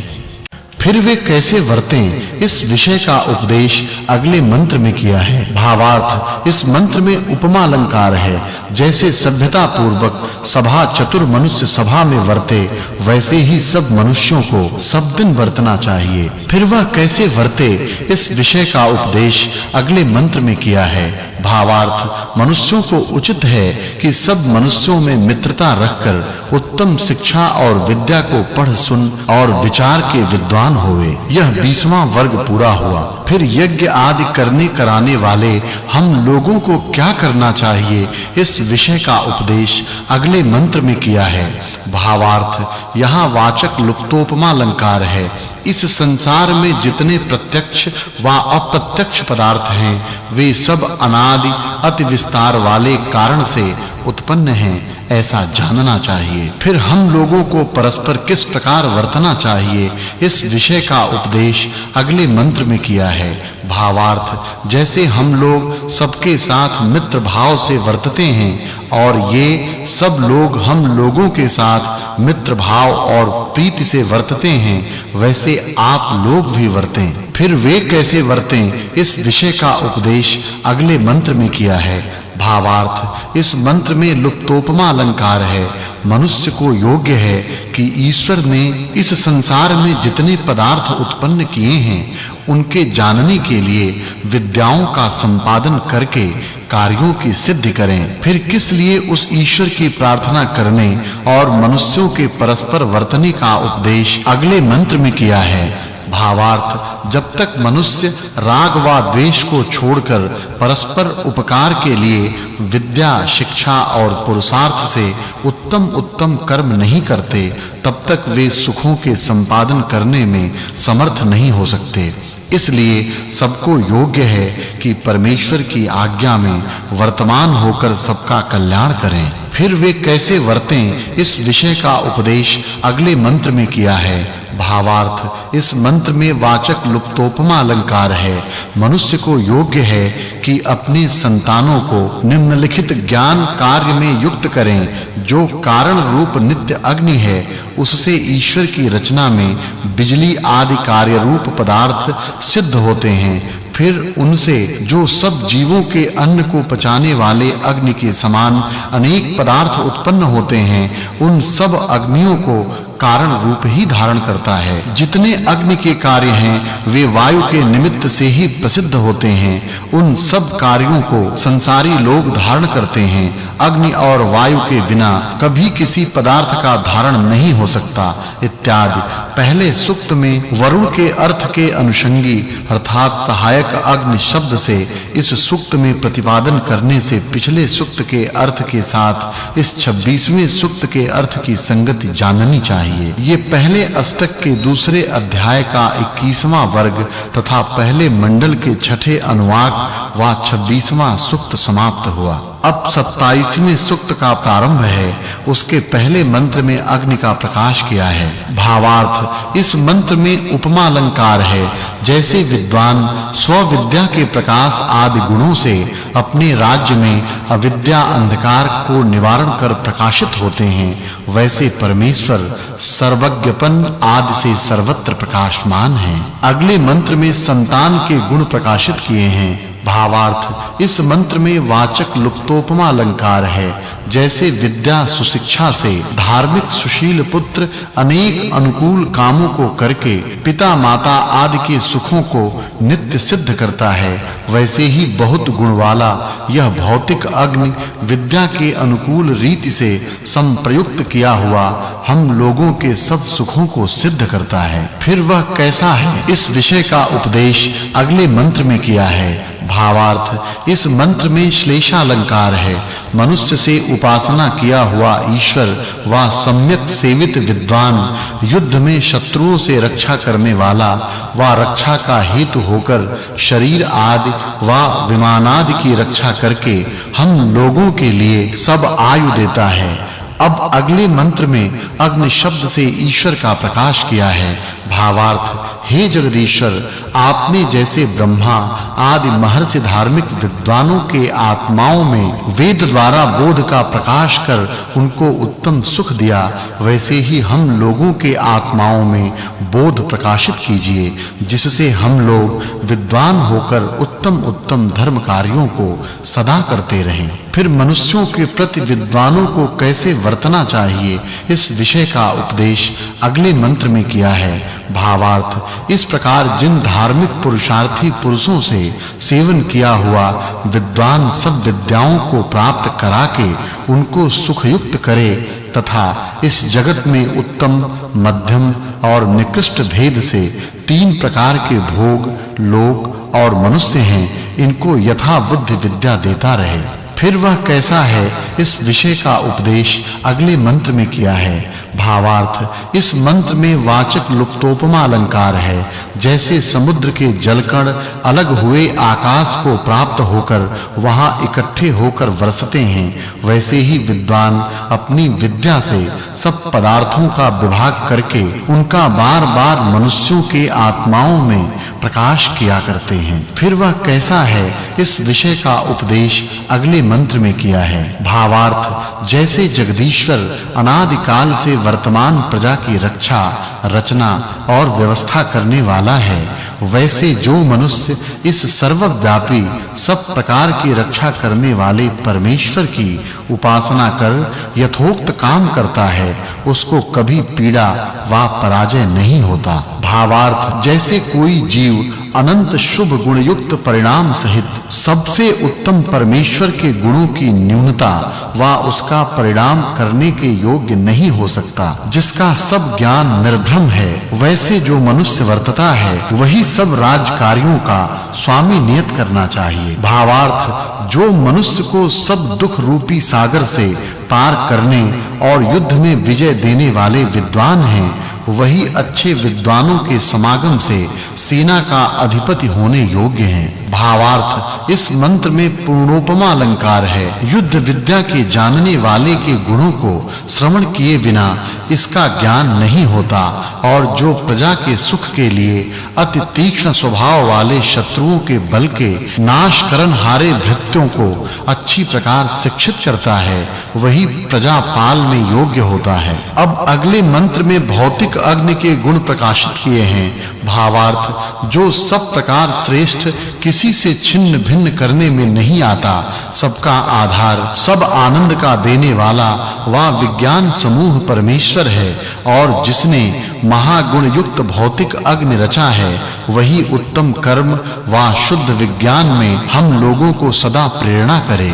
फिर वे कैसे वर्तें, इस विषय का उपदेश अगले मंत्र में किया है। भावार्थ इस मंत्र में उपमा अलंकार है। जैसे सभ्यता पूर्वक सभा चतुर मनुष्य सभा में वर्ते, वैसे ही सब मनुष्यों को सब दिन वर्तना चाहिए। फिर वह कैसे वर्ते, इस विषय का उपदेश अगले मंत्र में किया है। भावार्थ मनुष्यों को उचित है कि सब मनुष्यों में मित्रता रखकर उत्तम शिक्षा और विद्या को पढ़ सुन और विचार के विद्वान होवे। यह 20वां वर्ग पूरा हुआ। फिर यज्ञ आदि करने कराने वाले हम लोगों को क्या करना चाहिए, इस विषय का उपदेश अगले मंत्र में किया है। भावार्थ यहाँ वाचक् लुप्तोपमा अलंकार है। इस संसार में जितने प्रत्यक्ष व अप्रत्यक्ष पदार्थ हैं, वे सब अनादि अति विस्तार वाले कारण से उत्पन्न हैं, ऐसा जानना चाहिए। फिर हम लोगों को परस्पर किस प्रकार वर्तना चाहिए, इस विषय का उपदेश अगले मंत्र में किया है। भावार्थ जैसे हम लोग सबके साथ मित्र भाव से वर्तते हैं और ये सब लोग हम लोगों के साथ मित्र भाव और प्रीति से वर्तते हैं, वैसे आप लोग भी वर्तें। फिर वे कैसे वर्तें, इस विषय का उपदेश अगले मंत्र में किया है। भावार्थ इस मंत्र में लुप्तोपमा अलंकार है। मनुष्य को योग्य है कि ईश्वर ने इस संसार में जितने पदार्थ उत्पन्न किए हैं, उनके जानने के लिए विद्याओं का संपादन करके कार्यों की सिद्धि करें। फिर किस लिए उस ईश्वर की प्रार्थना करने और मनुष्यों के परस्पर वर्तने का उपदेश अगले मंत्र में किया है। भावार्थ जब तक मनुष्य राग व द्वेष को छोड़कर परस्पर उपकार के लिए विद्या, शिक्षा और पुरुषार्थ से उत्तम कर्म नहीं करते, तब तक वे सुखों के संपादन करने में समर्थ नहीं हो सकते। इसलिए सबको योग्य है कि परमेश्वर की आज्ञा में वर्तमान होकर सबका कल्याण करें। फिर वे कैसे वर्तें, इस विषय का उपदेश अगले मंत्र में किया है। भावार्थ इस मंत्र में वाचक् लुप्तोपमा अलंकार है। मनुष्य को योग्य है कि अपने संतानों को निम्नलिखित ज्ञान कार्य में युक्त करें। जो कारण रूप नित्य अग्नि है, उससे ईश्वर की रचना में बिजली आदि कार्य रूप पदार्थ सिद्ध होते हैं। फिर उनसे जो सब जीवों के अन्न को पचाने वाले अग्नि के समान अनेक पदार्थ उत्पन्न होते हैं, उन सब अग्नियों को कारण रूप ही धारण करता है। जितने अग्नि के कार्य हैं वे वायु के निमित्त से ही प्रसिद्ध होते हैं। उन सब कार्यों को संसारी लोग धारण करते हैं। अग्नि और वायु के बिना कभी किसी पदार्थ का धारण नहीं हो सकता इत्यादि। पहले सूक्त में वरुण के अर्थ के अनुषंगी अर्थात सहायक अग्नि शब्द से इस सूक्त में प्रतिपादन करने से पिछले सूक्त के अर्थ के साथ इस 26वें सूक्त के अर्थ की संगति जाननी चाहिए। ये पहले अष्टक के दूसरे अध्याय का 21वां वर्ग तथा पहले मंडल के छठे अनुवाक व 26वां सूक्त समाप्त हुआ। अब 27वें सूक्त का प्रारंभ है। उसके पहले मंत्र में अग्नि का प्रकाश किया है। भावार्थ इस मंत्र में उपमा अलंकार है। जैसे विद्वान स्वविद्या के प्रकाश आदि गुणों से अपने राज्य में अविद्या अंधकार को निवारण कर प्रकाशित होते हैं, वैसे परमेश्वर सर्वज्ञपन आदि से सर्वत्र प्रकाशमान है। अगले मंत्र में संतान के गुण प्रकाशित किए हैं। भावार्थ इस मंत्र में वाचक् लुप्तोपमा अलंकार है। जैसे विद्या सुशिक्षा से धार्मिक सुशील पुत्र अनेक अनुकूल कामों को करके पिता माता आदि के सुखों को नित्य सिद्ध करता है, वैसे ही बहुत गुण वाला यह भौतिक अग्नि विद्या के अनुकूल रीति से संप्रयुक्त किया हुआ हम लोगों के सब सुखों को सिद्ध करता है। फिर वह कैसा है इस विषय का उपदेश अगले मंत्र में किया है। भावार्थ इस मंत्र में श्लेषालंकार है। मनुष्य से उपासना किया हुआ ईश्वर व सम्यक सेवित विद्वान युद्ध में शत्रुओं से रक्षा करने वाला व रक्षा का हेतु होकर शरीर आदि व विमानादि की रक्षा करके हम लोगों के लिए सब आयु देता है। अब अगले मंत्र में अग्नि शब्द से ईश्वर का प्रकाश किया है। भावार्थ हे जगदीश्वर, आपने जैसे ब्रह्मा आदि महर्षि धार्मिक विद्वानों के आत्माओं में वेद द्वारा बोध का प्रकाश कर उनको उत्तम सुख दिया, वैसे ही हम लोगों के आत्माओं में बोध प्रकाशित कीजिए, जिससे हम लोग विद्वान होकर उत्तम धर्म कार्यों को सदा करते रहें। फिर मनुष्यों के प्रति विद्वानों को कैसे वर्तना चाहिए इस विषय का उपदेश अगले मंत्र में किया है। भावार्थ इस प्रकार जिन धार्मिक पुरुषार्थी पुरुषों से सेवन किया हुआ विद्वान सब विद्याओं को प्राप्त करा के उनको सुखयुक्त करे तथा इस जगत में उत्तम मध्यम और निकृष्ट भेद से 3 प्रकार के भोग लोक और मनुष्य हैं, इनको यथा बुद्धि विद्या देता रहे। फिर वह कैसा है इस विषय का उपदेश अगले मंत्र में किया है। भावार्थ इस मंत्र में वाचक् लुप्तोपमा अलंकार है। जैसे समुद्र के जलकण अलग हुए आकाश को प्राप्त होकर वहां इकट्ठे होकर वर्षते हैं, वैसे ही विद्वान अपनी विद्या से सब पदार्थों का विभाग करके उनका बार-बार मनुष्यों के आत्माओं में प्रकाश किया करते हैं। फिर वह कैसा है इस विषय का उपदेश अगले मंत्र में किया है। भावार्थ जैसे जगदीश्वर अनादि काल से वर्तमान प्रजा की रक्षा रचना और व्यवस्था करने वाला है, वैसे जो मनुष्य इस सर्वव्यापी सब प्रकार की रक्षा करने वाले परमेश्वर की उपासना कर यथोक्त काम करता है, उसको कभी पीड़ा व पराजय नहीं होता। भावार्थ जैसे कोई जीव अनंत शुभ गुण युक्त परिणाम सहित सबसे उत्तम परमेश्वर के गुणों की न्यूनता व उसका परिणाम करने के योग्य नहीं हो सकता, जिसका सब ज्ञान निर्भ्रम है, वैसे जो मनुष्य वर्तता है वही सब राजकार्यों का स्वामी नियत करना चाहिए। भावार्थ जो मनुष्य को सब दुख रूपी सागर से पार करने और युद्ध में विजय देने वाले विद्वान हैं, वही अच्छे विद्वानों के समागम से सेना का अधिपति होने योग्य हैं। भावार्थ इस मंत्र में पूर्णोपमा अलंकार है। युद्ध विद्या के जानने वाले के गुणों को श्रवण किए बिना इसका ज्ञान नहीं होता, और जो प्रजा के सुख के लिए अति तीक्ष्ण स्वभाव वाले शत्रुओं के बल के नाश करन हारे भृत्यों को अच्छी प्रकार शिक्षित करता है, वही प्रजा पाल में योग्य होता है। अब अगले मंत्र में भौतिक अग्नि के गुण प्रकाशित किए हैं। भावार्थ जो सब प्रकार श्रेष्ठ किसी से छिन्न भिन्न करने में नहीं आता, सबका आधार सब आनंद का देने वाला व विज्ञान समूह परमेश्वर ईश्वर है और जिसने महागुण युक्त भौतिक अग्नि रचा है वही उत्तम कर्म व शुद्ध विज्ञान में हम लोगों को सदा प्रेरणा करे।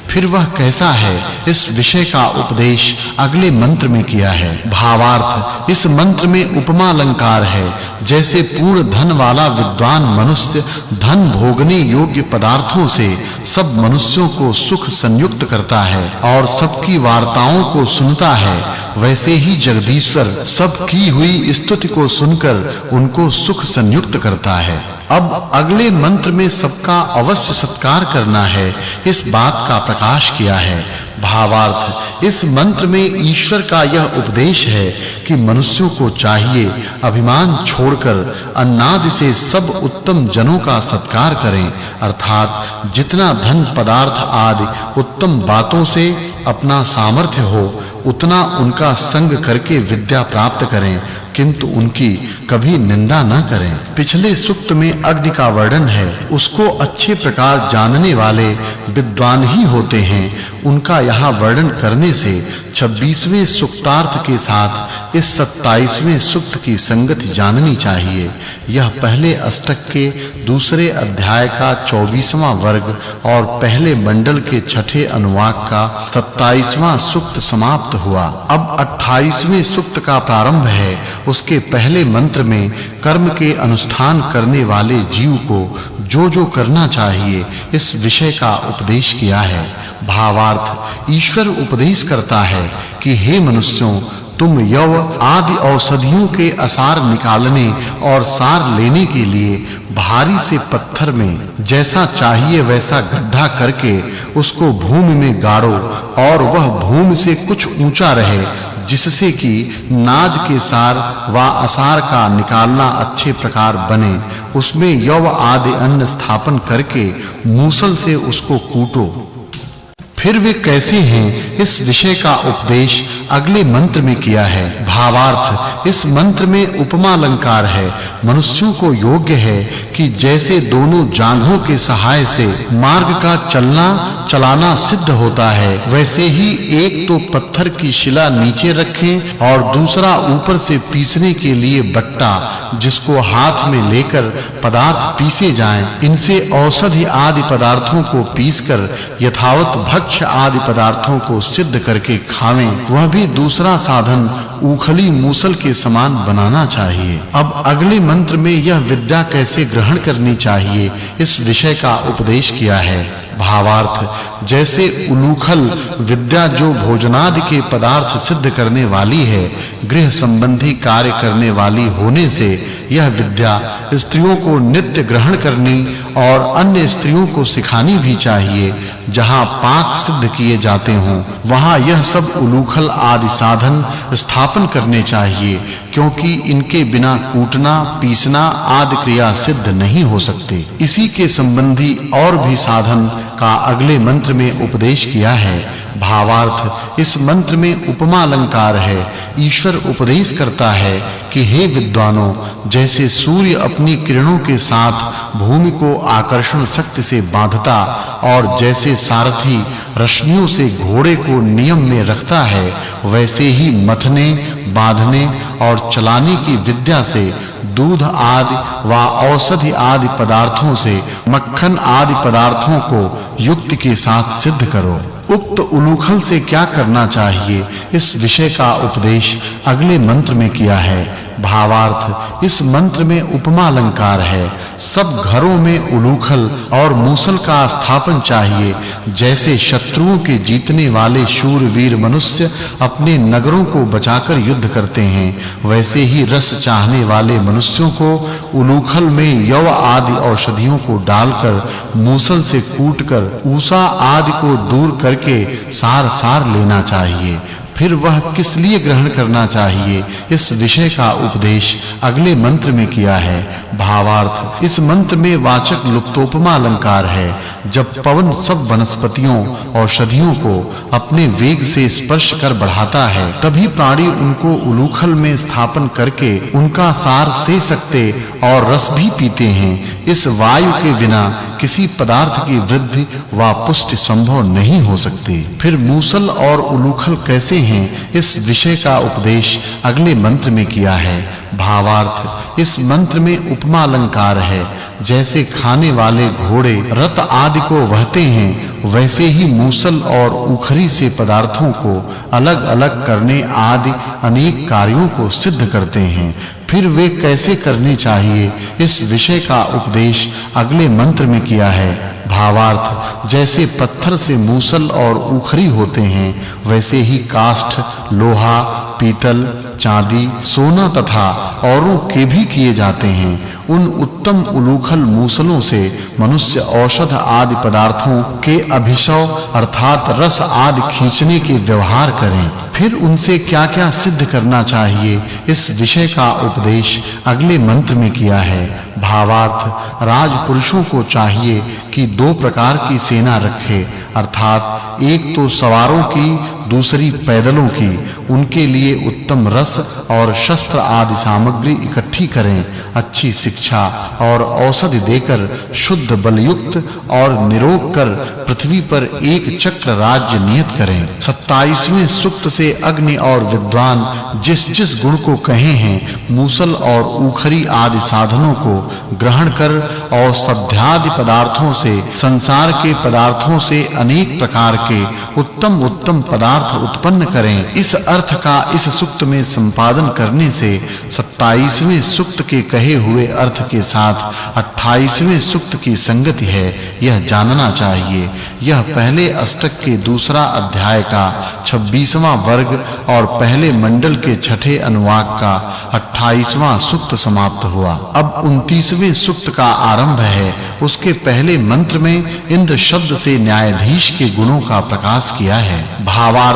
फिर वह कैसा है, इस विषय का उपदेश अगले मंत्र में किया है। भावार्थ, इस मंत्र में उपमा अलंकार है। जैसे पूर्ण धन वाला विद्वान मनुष्य धन भोगने योग्य पदार्थों से सब मनुष्यों को सुख संयुक्त करता है और सबकी वार्ताओं को सुनता है, वैसे ही जगदीश्वर सब की हुई स्तुति को सुनकर उनको सुख संयुक्त करता है। अब अगले मंत्र में सबका अवश्य सत्कार करना है, इस बात का प्रकाश किया है। भावार्थ, इस मंत्र में ईश्वर का यह उपदेश है कि मनुष्यों को चाहिए अभिमान छोड़कर अन्नादि से सब उत्तम जनों का सत्कार करें, अर्थात जितना धन पदार्थ आदि उत्तम बातों से अपना सामर्थ्य हो उतना उनका संग करके विद्या प्राप्त करें, किंतु उनकी कभी निंदा न करें। पिछले सूक्त में अग्नि का वर्णन है, उसको अच्छे प्रकार जानने वाले विद्वान ही होते हैं। उनका यहाँ वर्णन करने से 26वें सूक्तार्थ के साथ इस 27वें सूक्त की संगति जाननी चाहिए। यह पहले अष्टक के दूसरे अध्याय का 24वां वर्ग और पहले मंडल के छठे अनुवाक का 27वां सूक्त समाप्त हुआ। अब 28वें सूक्त का प्रारंभ है। उसके पहले मंत्र में कर्म के अनुष्ठान करने वाले जीव को जो करना चाहिए इस विषय का उपदेश किया है। भावार्थ, ईश्वर उपदेश करता है कि हे मनुष्यों, तुम यव आदि औषधियों के असार निकालने और सार लेने के लिए भारी से पत्थर में जैसा चाहिए वैसा गड्ढा करके उसको भूमि में गाड़ो और वह भूमि से कुछ ऊंचा रहे, जिससे कि नाद के सार व असार का निकालना अच्छे प्रकार बने। उसमें यव आदि अन्न स्थापन करके मूसल से उसको कूटो। फिर वे कैसे हैं, इस विषय का उपदेश अगले मंत्र में किया है। भावार्थ, इस मंत्र में उपमा अलंकार है। मनुष्यों को योग्य है कि जैसे दोनों जांघों के सहाय से मार्ग का चलाना सिद्ध होता है, वैसे ही एक तो पत्थर की शिला नीचे रखें और दूसरा ऊपर से पीसने के लिए बट्टा, जिसको हाथ में लेकर पदार्थ पीसे जाएं। इनसे औषधि आदि पदार्थों को पीसकर यथावत भक्ष्य आदि पदार्थों को सिद्ध करके खावें। वह भी दूसरा साधन उखली मूसल के समान बनाना चाहिए। अब अगले मंत्र में यह विद्या कैसे ग्रहण करनी चाहिए इस विषय का उपदेश किया है। भावार्थ, जैसे उलूखल विद्या जो भोजनादि के पदार्थ सिद्ध करने वाली है, गृह संबंधी कार्य करने वाली होने से यह विद्या स्त्रियों को नित्य ग्रहण करनी और अन्य स्त्रियों को सिखानी भी चाहिए। जहां पाक सिद्ध किए जाते हों वहां यह सब उलूखल आदि साधन स्थापन करने चाहिए, क्योंकि इनके बिना कूटना पीसना आदि क्रिया सिद्ध नहीं हो सकते। इसी के संबंधी और भी साधन का अगले मंत्र में उपदेश किया है। भावार्थ, इस मंत्र में उपमा अलंकार है। ईश्वर उपदेश करता है कि हे विद्वानों, जैसे सूर्य अपनी किरणों के साथ भूमि को आकर्षण शक्ति से बांधता और जैसे सारथी रश्मियों से घोड़े को नियम में रखता है, वैसे ही मथने, बांधने और चलाने की विद्या से दूध आदि व औषधि आदि पदार्थों से मक्खन आदि पदार्थों को युक्ति के साथ सिद्ध करो। उक्त उलूखल से क्या करना चाहिए इस विषय का उपदेश अगले मंत्र में किया है। भावार्थ, इस मंत्र में उपमा अलंकार है। सब घरों में उलूखल और मूसल का स्थापन चाहिए। जैसे शत्रुओं के जीतने वाले शूरवीर मनुष्य अपने नगरों को बचाकर युद्ध करते हैं, वैसे ही रस चाहने वाले मनुष्यों को उलूखल में यव आदि औषधियों को डालकर मूसल से कूटकर ऊषा आदि को दूर करके सार लेना चाहिए। फिर वह किस लिए ग्रहण करना चाहिए इस विषय का उपदेश अगले मंत्र में किया है। भावार्थ, इस मंत्र में वाचक् लुप्तोपमा अलंकार है। जब पवन सब वनस्पतियों औषधियों को अपने वेग से स्पर्श कर बढ़ाता है, तभी प्राणी उनको उलूखल में स्थापन करके उनका सार से सकते और रस भी पीते हैं। इस वायु के बिना किसी पदार्थ की वृद्धि व पुष्टि संभव नहीं हो सकती। फिर मूसल और उलूखल कैसे हैं हैं इस विषय का उपदेश अगले मंत्र में किया है। भावार्थ इस मंत्र में उपमा अलंकार है। जैसे खाने वाले घोड़े रथ आदि को वहते हैं, वैसे ही मूसल और उखरी से पदार्थों को अलग-अलग करने आदि अनेक कार्यों को सिद्ध करते हैं। फिर वे कैसे करने चाहिए, इस विषय का उपदेश अगले मंत्र में किया है। भावार्थ जैसे पत्थर से मूसल और उखरी होते हैं, वैसे ही काष्ठ, लोहा, पीतल, चांदी, सोना तथा औरों के भी किए जाते हैं। उन उत्तम उलूखल मूसलों से मनुष्य औषध आदि पदार्थों के अभिषव अर्थात रस आदि खींचने के व्यवहार करें। फिर उनसे क्या-क्या सिद्ध करना चाहिए, इस विषय का उपदेश अगले मंत्र में किया है। भावार्थ राजपुरुषों को चाहिए कि दो प्रकार की सेना रखे, अर्थात एक तो सवारों की, दूसरी पैदलों की। उनके लिए उत्तम रस और शस्त्र आदि सामग्री इकट्ठी करें। अच्छी शिक्षा और औषधि देकर शुद्ध बलयुक्त और निरोग कर पृथ्वी पर एक चक्र राज्य नियत करें। 27वें सूक्त से अग्नि और विद्वान जिस-जिस गुण को कहे हैं, मूसल और उखरी आदि साधनों को ग्रहण कर और सध्यादि पदार्थों से, संसार के पदार्थों से अनेक प्रकार के उत्तम पदार्थ उत्पन्न करें। इस अर्थ का इस सूक्त में संपादन करने से 27वें सूक्त के कहे हुए अर्थ के साथ 28वें सूक्त की संगति है, यह जानना चाहिए। यह पहले अष्टक के दूसरा अध्याय का 26वां वर्ग और पहले मंडल के छठे अनुवाक का 28वां सूक्त समाप्त हुआ। अब 29वें सूक्त का आरंभ है। उसके पहले मंत्र में इंद्र शब्द से न्यायाधीश के गुणों का प्रकाश किया है। भावार्थ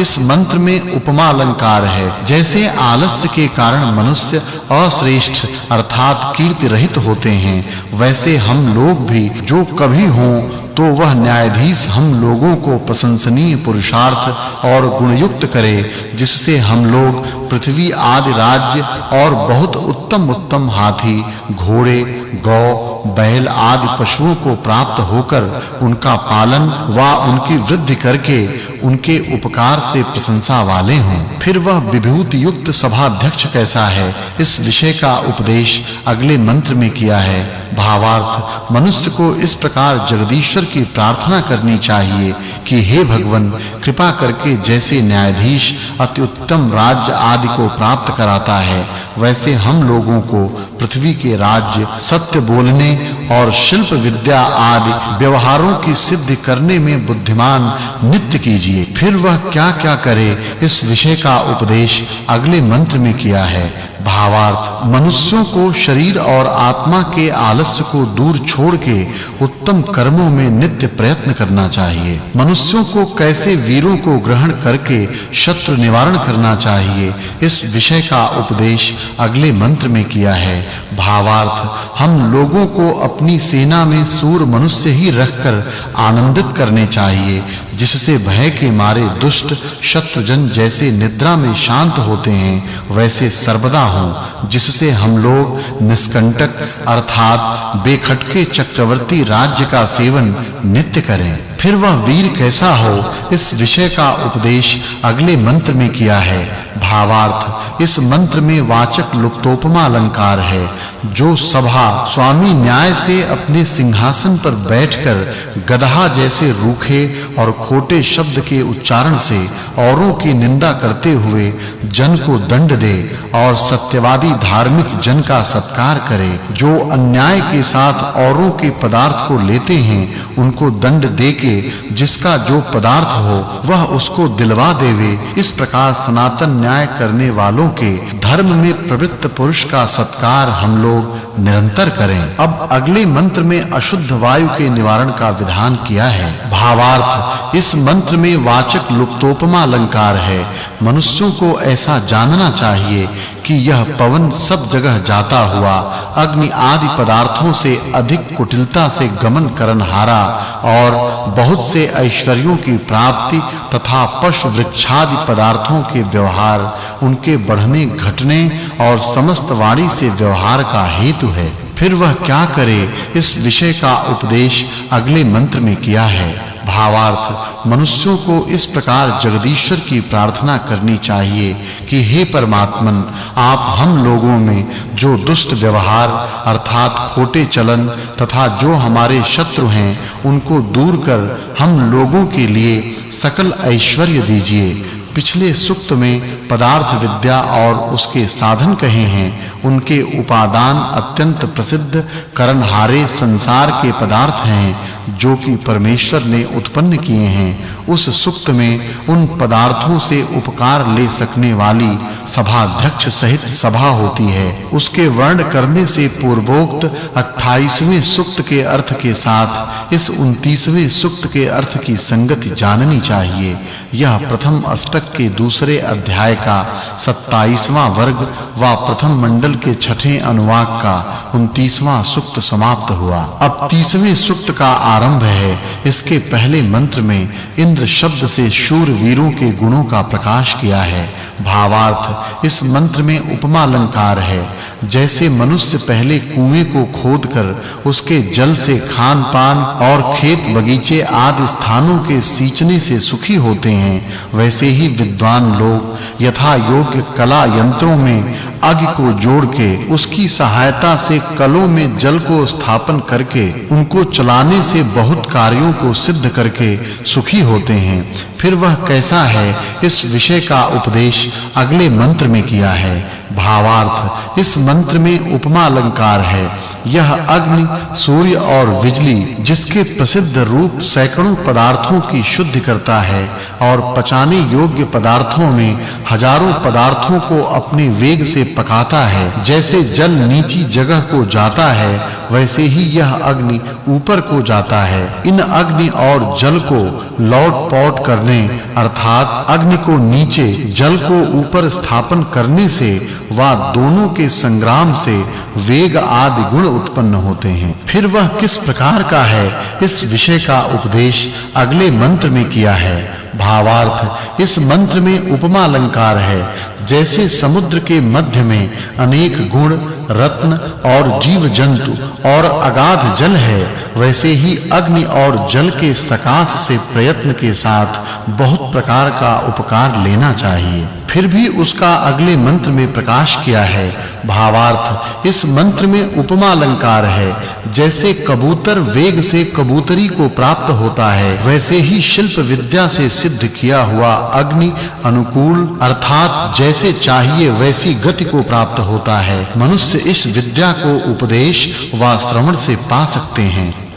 इस मंत्र में उपमा अलंकार है। जैसे आलस्य के कारण मनुष्य अश्रेष्ठ अर्थात कीर्ति रहित होते हैं, वैसे हम लोग भी जो कभी हों तो वह न्यायाधीश हम लोगों को प्रशंसनीय पुरुषार्थ और गुणयुक्त करे, जिससे हम लोग पृथ्वी आदि राज्य और बहुत उत्तम हाथी, घोड़े, गौ, बैल आदि पशुओं को प्राप्त होकर उनका पालन व उनकी वृद्धि करके उनके उपकार से प्रशंसा वाले हों। फिर वह विभूति युक्त सभाध्यक्ष कैसा है, इस विषय का उपदेश अगले मंत्र में किया है। भावार्थ मनुष्य को इस प्रकार जगदीश्वर की प्रार्थना करनी चाहिए कि हे भगवन, कृपा करके जैसे न्यायाधीश अति उत्तम राज्य आदि को प्राप्त कराता है, वैसे हम लोगों को पृथ्वी के राज्य, सत्य बोलने और शिल्प विद्या आदि व्यवहारों की सिद्धि करने में बुद्धिमान नित्य कीजिए। फिर वह क्या-क्या करे, इस विषय का उपदेश अगले मंत्र में किया है। भावार्थ मनुष्यों को शरीर और आत्मा के आलस्य को दूर छोड़ के उत्तम कर्मों में नित्य प्रयत्न करना चाहिए। मनुष्यों को कैसे वीरों को ग्रहण करके शत्रु निवारण करना चाहिए, इस विषय का उपदेश अगले मंत्र में किया है। भावार्थ हम लोगों को अपनी सेना में सूर मनुष्य ही रखकर आनंदित करने चाहिए, जिससे भय के मारे दुष्ट शत्रुजन जैसे निद्रा में शांत होते हैं, वैसे सर्वदा हों, जिससे हम लोग निष्कंटक अर्थात बेखटके चक्रवर्ती राज्य का सेवन नित्य करें। फिर वह वीर कैसा हो, इस विषय का उपदेश अगले मंत्र में किया है। भावार्थ इस मंत्र में वाचक् लुप्तोपमा अलंकार है। जो सभा स्वामी न्याय से अपने सिंहासन पर बैठकर गदहा जैसे रूखे और खोटे शब्द के उच्चारण से औरों की निंदा करते हुए जन को दंड दे और सत्यवादी धार्मिक जन का सत्कार करे, जो अन्याय के साथ औरों के पदार्थ को लेते हैं, उनको दंड देके जिसका जो पदार्थ हो वह उसको दिलवा देवे, इस प्रकार सनातन न्याय करने वालों के धर्म में प्रवृत्त पुरुष का सत्कार हम लोग निरंतर करें। अब अगले मंत्र में अशुद्ध वायु के निवारण का विधान किया है। भावार्थ इस मंत्र में वाचक् लुप्तोपमा अलंकार है। मनुष्यों को ऐसा जानना चाहिए कि यह पवन सब जगह जाता हुआ अग्नि आदि पदार्थों से अधिक कुटिलता से गमन करनहारा और बहुत से ऐश्वर्यों की प्राप्ति तथा पशु वृक्षादि पदार्थों के व्यवहार, उनके बढ़ने घटने और समस्त वाणी से व्यवहार का हेतु है। फिर वह क्या करे, इस विषय का उपदेश अगले मंत्र में किया है। भावार्थ मनुष्यों को इस प्रकार जगदीश्वर की प्रार्थना करनी चाहिए कि हे परमात्मन, आप हम लोगों में जो दुष्ट व्यवहार अर्थात खोटे चलन तथा जो हमारे शत्रु हैं उनको दूर कर हम लोगों के लिए सकल ऐश्वर्य दीजिए। पिछले सूक्त में पदार्थ विद्या और उसके साधन कहे हैं। उनके उपादान अत्यंत प्रसिद्ध करनहारे संसार के पदार्थ हैं जो कि परमेश्वर ने उत्पन्न किए हैं। उस सूक्त में उन पदार्थों से उपकार ले सकने वाली सभाध्यक्ष सहित सभा होती है। उसके वर्ण करने से पूर्वोक्त 28वें सूक्त के अर्थ के साथ इस 29वें सूक्त के अर्थ की संगति जाननी चाहिए। यह प्रथम अष्टक के दूसरे अध्याय का 27वां वर्ग व प्रथम मंडल के छठे अनुवाक का 29वां सूक्त समाप्त हुआ। अब 30वें सूक्त का आरंभ है। इसके पहले मंत्र में इंद्र शब्द से शूर वीरों के गुणों का प्रकाश किया है। भावार्थ इस मंत्र में उपमा अलंकार है। जैसे मनुष्य पहले कुएं को खोदकर उसके जल से खान-पान और खेत बगीचे आदि स्थानों के सींचने से सुखी होते हैं, वैसे ही विद्वान लोग यथा योग्य कला यंत्रों में अग्नि को जोड़ के उसकी सहायता से कलों में जल को स्थापन करके उनको चलाने से बहुत कार्यों को सिद्ध करके सुखी होते हैं। फिर वह कैसा है, इस विषय का उपदेश अगले मंत्र में किया है। भावार्थ इस मंत्र में उपमा अलंकार है। यह अग्नि, सूर्य और बिजली जिसके प्रसिद्ध रूप सैकड़ों पदार्थों की शुद्धि करता है और पचाने योग्य पदार्थों में हजारों पदार्थों को अपने वेग से पकाता है। जैसे जल नीची जगह को जाता है, वैसे ही यह अग्नि ऊपर को जाता है। इन अग्नि और जल को लौट-पौट करने अर्थात अग्नि को नीचे जल को ऊपर स्थापन करने से व दोनों के संग्राम से वेग आदि गुण उत्पन्न होते हैं। फिर वह किस प्रकार का है, इस विषय का उपदेश अगले मंत्र में किया है। भावार्थ इस मंत्र में उपमा अलंकार है। जैसे समुद्र के मध्य में अनेक गुण, रत्न और जीव जंतु और अगाध जल है, वैसे ही अग्नि और जल के सकाश से प्रयत्न के साथ बहुत प्रकार का उपकार लेना चाहिए। फिर भी उसका अगले मंत्र में प्रकाश किया है। भावार्थ इस मंत्र में उपमा अलंकार है। जैसे कबूतर वेग से कबूतरी को प्राप्त होता है, वैसे ही शिल्प विद्या से सिद्ध किया हुआ अग्नि अनुकूल अर्थात जैसे चाहिए वैसी गति को प्राप्त होता है। मनुष्य इस विद्या को उपदेश व श्रवण से पा सकते हैं।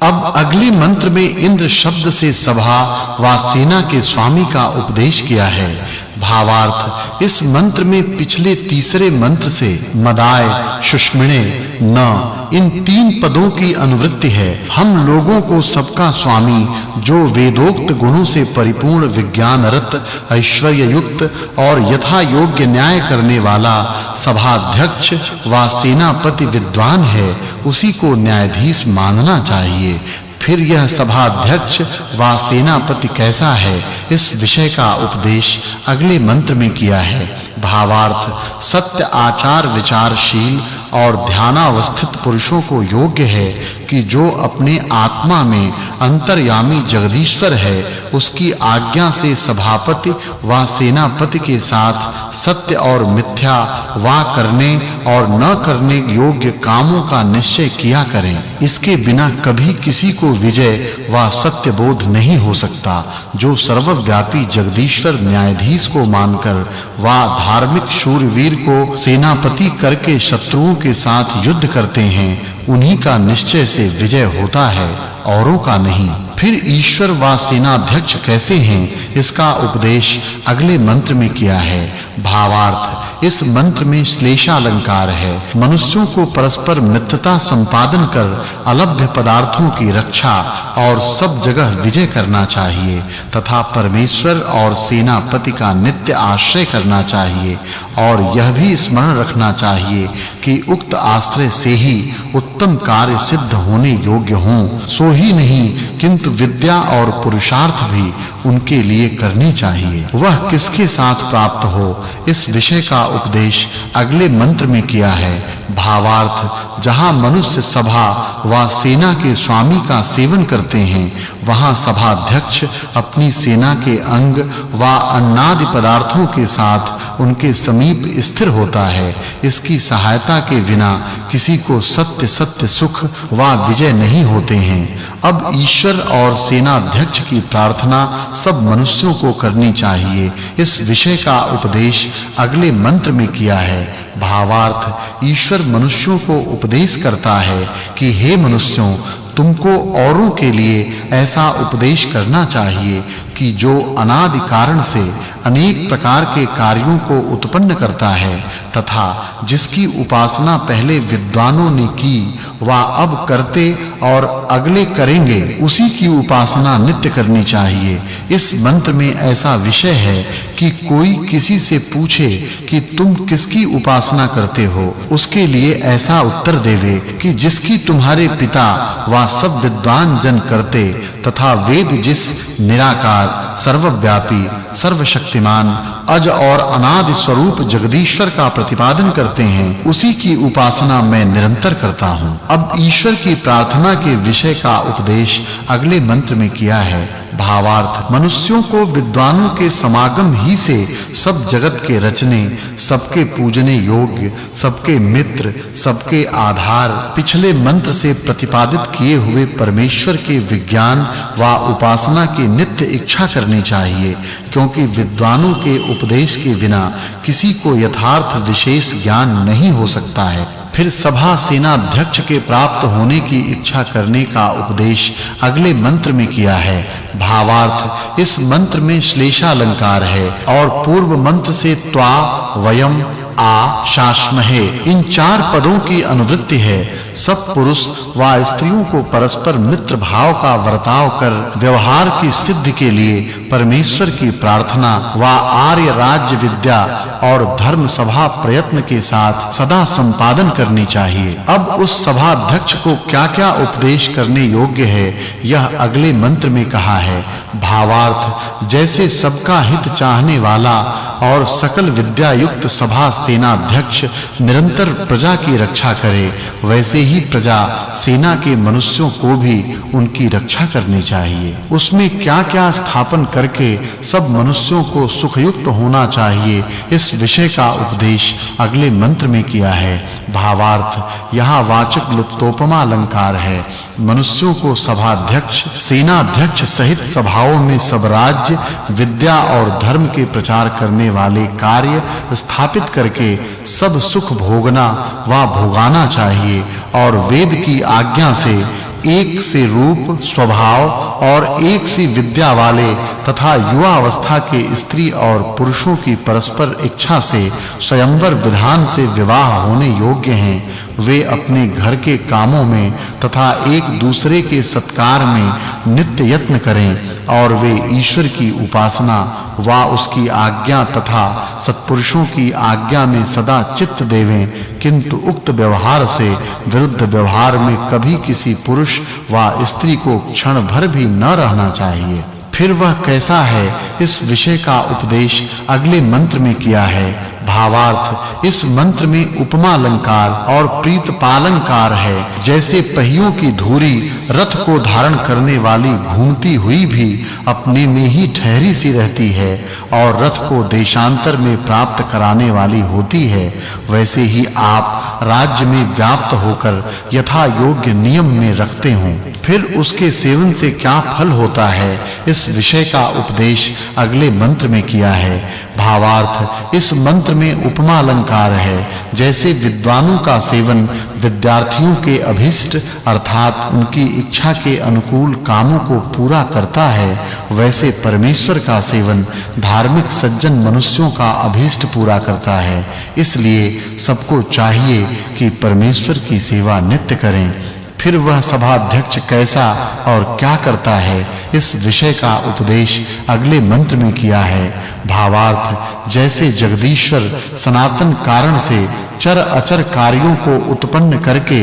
अब अगले मंत्र में इंद्र शब्द से सभा व सेना के स्वामी का उपदेश किया है। भावार्थ इस मंत्र में पिछले तीसरे मंत्र से मदाय, सुष्मिणे, न इन तीन पदों की अनुवृत्ति है। हम लोगों को सबका स्वामी जो वेदोक्त गुणों से परिपूर्ण विज्ञानरत ऐश्वर्य युक्त और यथा योग्य न्याय करने वाला सभाध्यक्ष व सेनापति विद्वान है, उसी को न्यायाधीश मानना चाहिए। फिर यह सभाध्यक्ष व सेनापति कैसा है, इस विषय का उपदेश अगले मंत्र में किया है। भावार्थ सत्य आचार विचारशील और ध्यानावस्थित पुरुषों को योग्य है कि जो अपने आत्मा में अंतर्यामी जगदीश्वर है, उसकी आज्ञा से सभापति व सेनापति के साथ सत्य और मिथ्या वा करने और न करने योग्य कामों का निश्चय किया करें। इसके बिना कभी किसी को विजय व सत्य बोध नहीं हो सकता। जो सर्वव्यापी जगदीश्वर न्यायाधीश को मानकर व धार्मिक शूरवीर को सेनापति करके शत्रुओं के साथ युद्ध करते हैं, उन्हीं का निश्चय से विजय होता है, औरों का नहीं। फिर ईश्वर व सेनाध्यक्ष कैसे हैं, इसका उपदेश अगले मंत्र में किया है। भावार्थ इस मंत्र में श्लेषा अलंकार है। मनुष्यों को परस्पर मित्रता संपादन कर अलभ्य पदार्थों की रक्षा और सब जगह विजय करना चाहिए तथा परमेश्वर और सेनापति का नित्य आश्रय करना चाहिए और यह भी स्मरण रखना चाहिए कि उक्त आश्रय से ही उत्तम कार्य सिद्ध होने योग्य हों। सो ही नहीं किंतु विद्या और पुरुषार्थ भी उनके लिए करनी चाहिए। वह किसके साथ प्राप्त हो, इस विषय का उपदेश अगले मंत्र में किया है। भावार्थ, जहां मनुष्य सभा व सेना के स्वामी का सेवन करते हैं, वहां सभाध्यक्ष अपनी सेना के अंग व अन्नादि पदार्थों के साथ उनके समीप स्थिर होता है। इसकी सहायता के बिना किसी को सत्य सुख व विजय नहीं होते हैं। अब ईश्वर और सेनाध्यक्ष की प्रार्थना सब मनुष्यों को करनी चाहिए। इस विषय का उपदेश अगले मंत्र में किया है। भावार्थ, ईश्वर मनुष्यों को उपदेश करता है कि हे मनुष्यों, तुमको औरों के लिए ऐसा उपदेश करना चाहिए कि जो अनादि कारण से अनेक प्रकार के कार्यों को उत्पन्न करता है तथा जिसकी उपासना पहले विद्वानों ने की व अब करते और अगले करेंगे, उसी की उपासना नित्य करनी चाहिए। इस मंत्र में ऐसा विषय है कि कोई किसी से पूछे कि तुम किसकी उपासना करते हो, उसके लिए ऐसा उत्तर देवे कि जिसकी तुम्हारे पिता व सब विद्वान जन करते तथा वेद जिस निराकार, सर्वव्यापी, सर्वशक्तिमान, अज और अनादि स्वरूप जगदीश्वर का प्रतिपादन करते हैं, उसी की उपासना मैं निरंतर करता हूँ। अब ईश्वर की प्रार्थना के विषय का उपदेश अगले मंत्र में किया है। भावार्थ, मनुष्यों को विद्वानों के समागम ही से सब जगत के रचने, सबके पूजने योग्य, सबके मित्र, सबके आधार, पिछले मंत्र से प्रतिपादित किए हुए परमेश्वर के विज्ञान व उपासना की नित्य इच्छा करनी चाहिए, क्योंकि विद्वानों के उपदेश के बिना किसी को यथार्थ विशेष ज्ञान नहीं हो सकता है। फिर सभा सेनाध्यक्ष के प्राप्त होने की इच्छा करने का उपदेश अगले मंत्र में किया है। भावार्थ, इस मंत्र में श्लेषालंकार है और पूर्व मंत्र से त्वा, वयम, आ, शाश्महे इन चार पदों की अनुवृत्ति है। सब पुरुष व स्त्रियों को परस्पर मित्र भाव का वर्ताव कर व्यवहार की सिद्धि के लिए परमेश्वर की प्रार्थना व आर्य राज्य विद्या और धर्म सभा प्रयत्न के साथ सदा संपादन करनी चाहिए। अब उस सभाध्यक्ष को क्या-क्या उपदेश करने योग्य है, यह अगले मंत्र में कहा है। भावार्थ, जैसे सबका हित चाहने वाला और सकल विद्या युक्त सभा सेनाध्यक्ष निरंतर प्रजा की रक्षा करे, वैसे ही प्रजा सेना के मनुष्यों को भी उनकी रक्षा करनी चाहिए। उसमें क्या-क्या स्थापन करके सब मनुष्यों को सुखयुक्त होना चाहिए, इस विषय का उपदेश अगले मंत्र में किया है। भावार्थ, यहाँ वाचक् लुप्तोपमा अलंकार है। मनुष्यों को सभाध्यक्ष, सेनाध्यक्ष सहित सभाओं में सब राज्य, विद्या और धर्म के प्रचार करने वाले कार्य स्थापित करके सब सुख भोगना व भोगाना चाहिए और वेद की आज्ञा से एक से रूप, स्वभाव और एक सी विद्या वाले तथा युवा अवस्था के स्त्री और पुरुषों की परस्पर इच्छा से स्वयंवर विधान से विवाह होने योग्य हैं। वे अपने घर के कामों में तथा एक दूसरे के सत्कार में नित्य यत्न करें और वे ईश्वर की उपासना व उसकी आज्ञा तथा सत्पुरुषों की आज्ञा में सदा चित्त देवें, किंतु उक्त व्यवहार से विरुद्ध व्यवहार में कभी किसी पुरुष व स्त्री को क्षण भर भी न रहना चाहिए। फिर वह कैसा है, इस विषय का उपदेश अगले मंत्र में किया है। भावार्थ, इस मंत्र में उपमा अलंकार और प्रीतपालंकार है। जैसे पहियों की धुरी रथ को धारण करने वाली घूमती हुई भी अपने में ही ठहरी सी रहती है और रथ को देशांतर में प्राप्त कराने वाली होती है, वैसे ही आप राज्य में व्याप्त होकर यथा योग्य नियम में रखते हो। फिर उसके सेवन से क्या फल होता है, इस विषय का उपदेश अगले मंत्र में किया है। भावार्थ, इस मंत्र में उपमा अलंकार है। जैसे विद्वानों का सेवन विद्यार्थियों के अभिष्ट अर्थात उनकी इच्छा के अनुकूल कामों को पूरा करता है, वैसे परमेश्वर का सेवन धार्मिक सज्जन मनुष्यों का अभिष्ट पूरा करता है। इसलिए सबको चाहिए कि परमेश्वर की सेवा नित्य करें। फिर वह सभाध्यक्ष कैसा और क्या करता है, इस विषय का उपदेश अगले मंत्र में किया है। भावार्थ, जैसे जगदीश्वर सनातन कारण से चर अचर कार्यों को उत्पन्न करके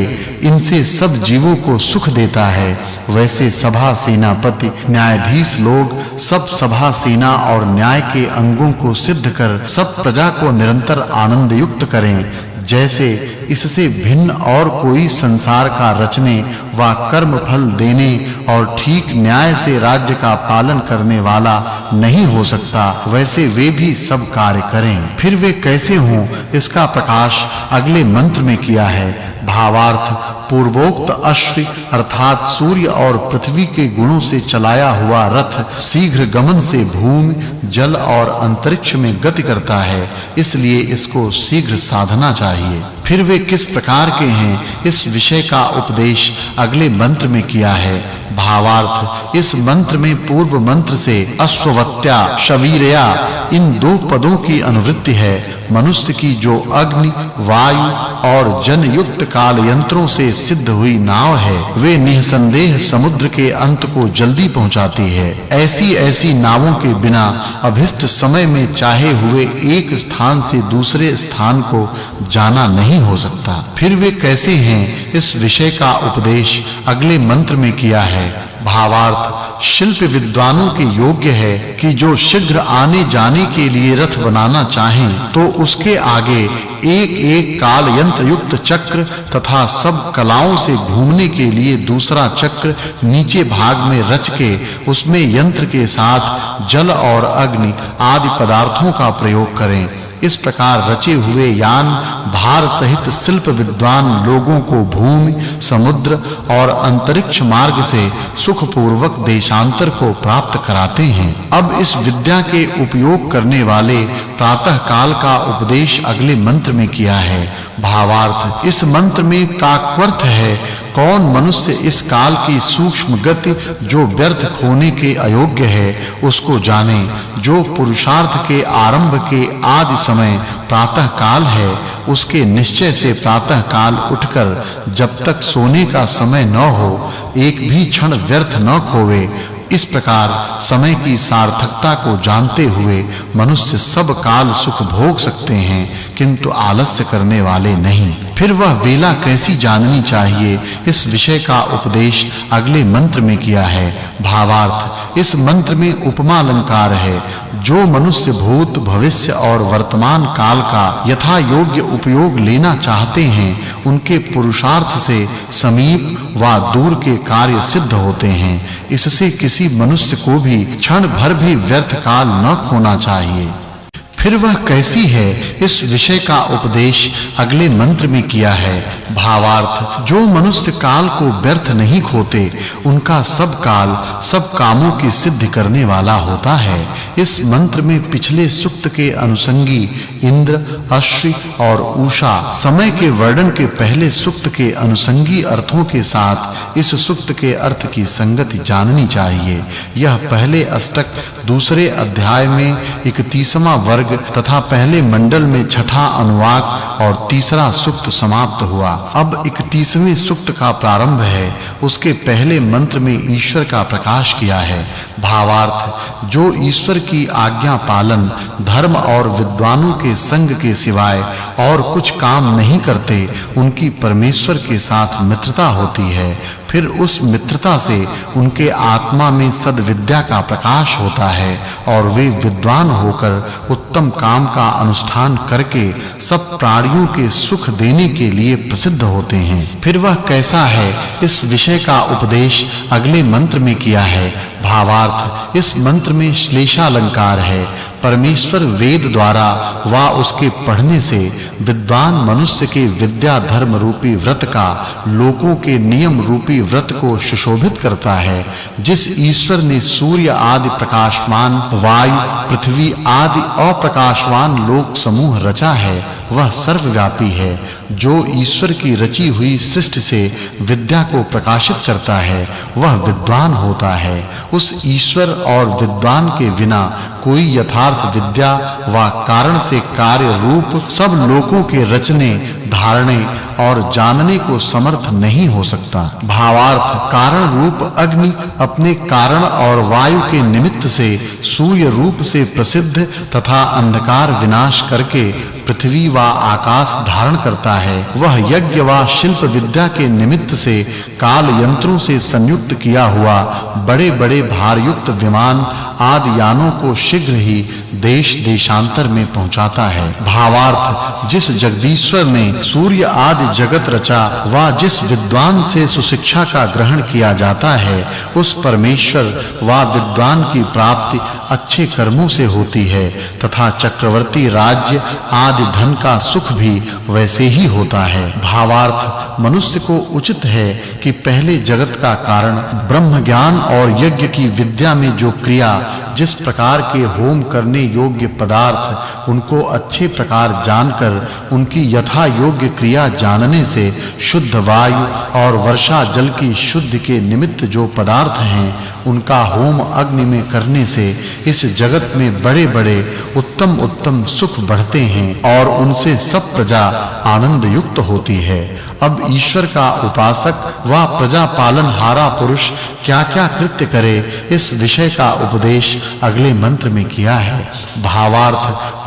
इनसे सब जीवों को सुख देता है, वैसे सभा सेनापति न्यायाधीश लोग सब सभा सेना और न्याय के अंगों को सिद्ध कर सब प्रजा को निरंतर आनंद युक्त करें। जैसे इससे भिन्न और कोई संसार का रचने व कर्म फल देने और ठीक न्याय से राज्य का पालन करने वाला नहीं हो सकता, वैसे वे भी सब कार्य करें। फिर वे कैसे हों, इसका प्रकाश अगले मंत्र में किया है। भावार्थ, पूर्वोक्त अश्व अर्थात सूर्य और पृथ्वी के गुणों से चलाया हुआ रथ शीघ्र गमन से भूमि, जल और अंतरिक्ष में गति करता है, इसलिए इसको शीघ्र साधना चाहिए। फिर वे किस प्रकार के हैं, इस विषय का उपदेश अगले मंत्र में किया है। भावार्थ, इस मंत्र में पूर्व मंत्र से अश्ववत्या, शवीरया इन दो पदों की अनुवृत्ति है। मनुष्य की जो अग्नि, वायु और जन युक्त काल यंत्रों से सिद्ध हुई नाव है, वे निसंदेह समुद्र के अंत को जल्दी पहुंचाती है। ऐसी नावों के बिना अभिष्ट समय में चाहे हुए एक स्थान से दूसरे स्थान को जाना नहीं हो सकता। फिर वे कैसे हैं, इस विषय का उपदेश अगले मंत्र में किया है। भावार्थ, शिल्प विद्वानों के योग्य है कि जो शीघ्र आने जाने के लिए रथ बनाना चाहें तो उसके आगे एक काल यंत्र युक्त चक्र तथा सब कलाओं से घूमने के लिए दूसरा चक्र नीचे भाग में रच के उसमें यंत्र के साथ जल और अग्नि आदि पदार्थों का प्रयोग करें। इस प्रकार रचे हुए यान भार सहित शिल्प विद्वान लोगों को भूमि, समुद्र और अंतरिक्ष मार्ग से सुख पूर्वक देशांतर को प्राप्त कराते हैं। अब इस विद्या के उपयोग करने वाले प्रातः काल का उपदेश अगले मंत्र में किया है। भावार्थ, इस मंत्र में काक्वर्थ है, कौन मनुष्य इस काल की सूक्ष्म गति जो व्यर्थ खोने के अयोग्य है उसको जाने। जो पुरुषार्थ के आरंभ के आदि समय प्रातः काल है, उसके निश्चय से प्रातः काल उठकर जब तक सोने का समय न हो एक भी क्षण व्यर्थ न खोवे। इस प्रकार समय की सार्थकता को जानते हुए मनुष्य सब काल सुख भोग सकते हैं, किंतु आलस्य करने वाले नहीं। फिर वह वेला कैसी जाननी चाहिए, इस विषय का उपदेश अगले मंत्र में किया है। भावार्थ, इस मंत्र में उपमा अलंकार है। जो मनुष्य भूत, भविष्य और वर्तमान काल का यथा योग्य उपयोग लेना चाहते हैं, उनके पुरुषार्थ से समीप व दूर के कार्य सिद्ध होते हैं। इससे किसी मनुष्य को भी क्षण भर भी व्यर्थ काल न खोना चाहिए। फिर वह कैसी है, इस विषय का उपदेश अगले मंत्र में किया है। भावार्थ, जो मनुष्य काल को व्यर्थ नहीं खोते, उनका सब काल सब कामों की सिद्धि करने वाला होता है। इस मंत्र में पिछले सूक्त के अनुसंगी इंद्र, अश्वि और उषा समय के वर्णन के पहले सूक्त के अनुसंगी अर्थों के साथ इस सूक्त के अर्थ की संगति जाननी चाहिए। यह पहले अष्टक दूसरे अध्याय में 31वां वर्ग तथा पहले मंडल में छठा अनुवाक और तीसरा सूक्त समाप्त हुआ। अब 31वें सूक्त का प्रारंभ है। उसके पहले मंत्र में ईश्वर का प्रकाश किया है। भावार्थ, जो ईश्वर की आज्ञा पालन, धर्म और विद्वानों के संग के सिवाय और कुछ काम नहीं करते, उनकी परमेश्वर के साथ मित्रता होती है। फिर उस मित्रता से उनके आत्मा में सद्विद्या का प्रकाश होता है और वे विद्वान होकर उत्तम काम का अनुष्ठान करके सब प्राणियों के सुख देने के लिए प्रसिद्ध होते हैं। फिर वह कैसा है, इस विषय का उपदेश अगले मंत्र में किया है। भावार्थ, इस मंत्र में श्लेषालंकार है। परमेश्वर वेद द्वारा व उसके पढ़ने से विद्वान मनुष्य के विद्या धर्म रूपी व्रत का लोकों के नियम रूपी व्रत को सुशोभित करता है। जिस ईश्वर ने सूर्य आदि प्रकाशमान, वायु, पृथ्वी आदि अप्रकाशवान लोक समूह रचा है, वह सर्वव्यापी है। जो ईश्वर की रची हुई सृष्टि से विद्या को प्रकाशित करता है, वह विद्वान होता है। उस ईश्वर और विद्वान के बिना कोई यथार्थ विद्या व कारण से कार्य रूप सब लोकों के रचने, धारणे और जानने को समर्थ नहीं हो सकता। भावार्थ कारण रूप अग्नि अपने कारण और वायु के निमित्त से सूर्य रूप से प्रसिद्ध तथा अंधकार विनाश करके पृथ्वी व आकाश धारण करता है। वह यज्ञ व शिल्प विद्या के निमित्त से काल यंत्रों से संयुक्त किया हुआ बड़े-बड़े भारयुक्त विमान आदि यानों को शीघ्र ही देश देशांतर में पहुंचाता है। भावार्थ जिस जगदीश्वर ने सूर्य आदि जगत रचा व जिस विद्वान से सुशिक्षा का ग्रहण किया जाता है, उस परमेश्वर व विद्वान की प्राप्ति अच्छे कर्मों से होती है तथा चक्रवर्ती राज्य आदि धन का सुख भी वैसे ही होता है। भावार्थ मनुष्य को उचित है कि पहले जगत का कारण ब्रह्म ज्ञान और यज्ञ की विद्या में जो क्रिया जिस प्रकार के होम करने योग्य पदार्थ उनको अच्छे प्रकार जानकर उनकी यथा योग्य क्रिया जानने से शुद्ध वायु और वर्षा जल की शुद्धि के निमित्त जो पदार्थ हैं उनका होम अग्नि में करने से इस जगत में बड़े-बड़े उत्तम सुख बढ़ते हैं और उनसे सब प्रजा आनंद युक्त होती है। अब ईश्वर का उपासक व प्रजा पालनहारा पुरुष क्या-क्या कृत्य करे, इस विषय का उपदेश अगले मंत्र में किया है। भावार्थ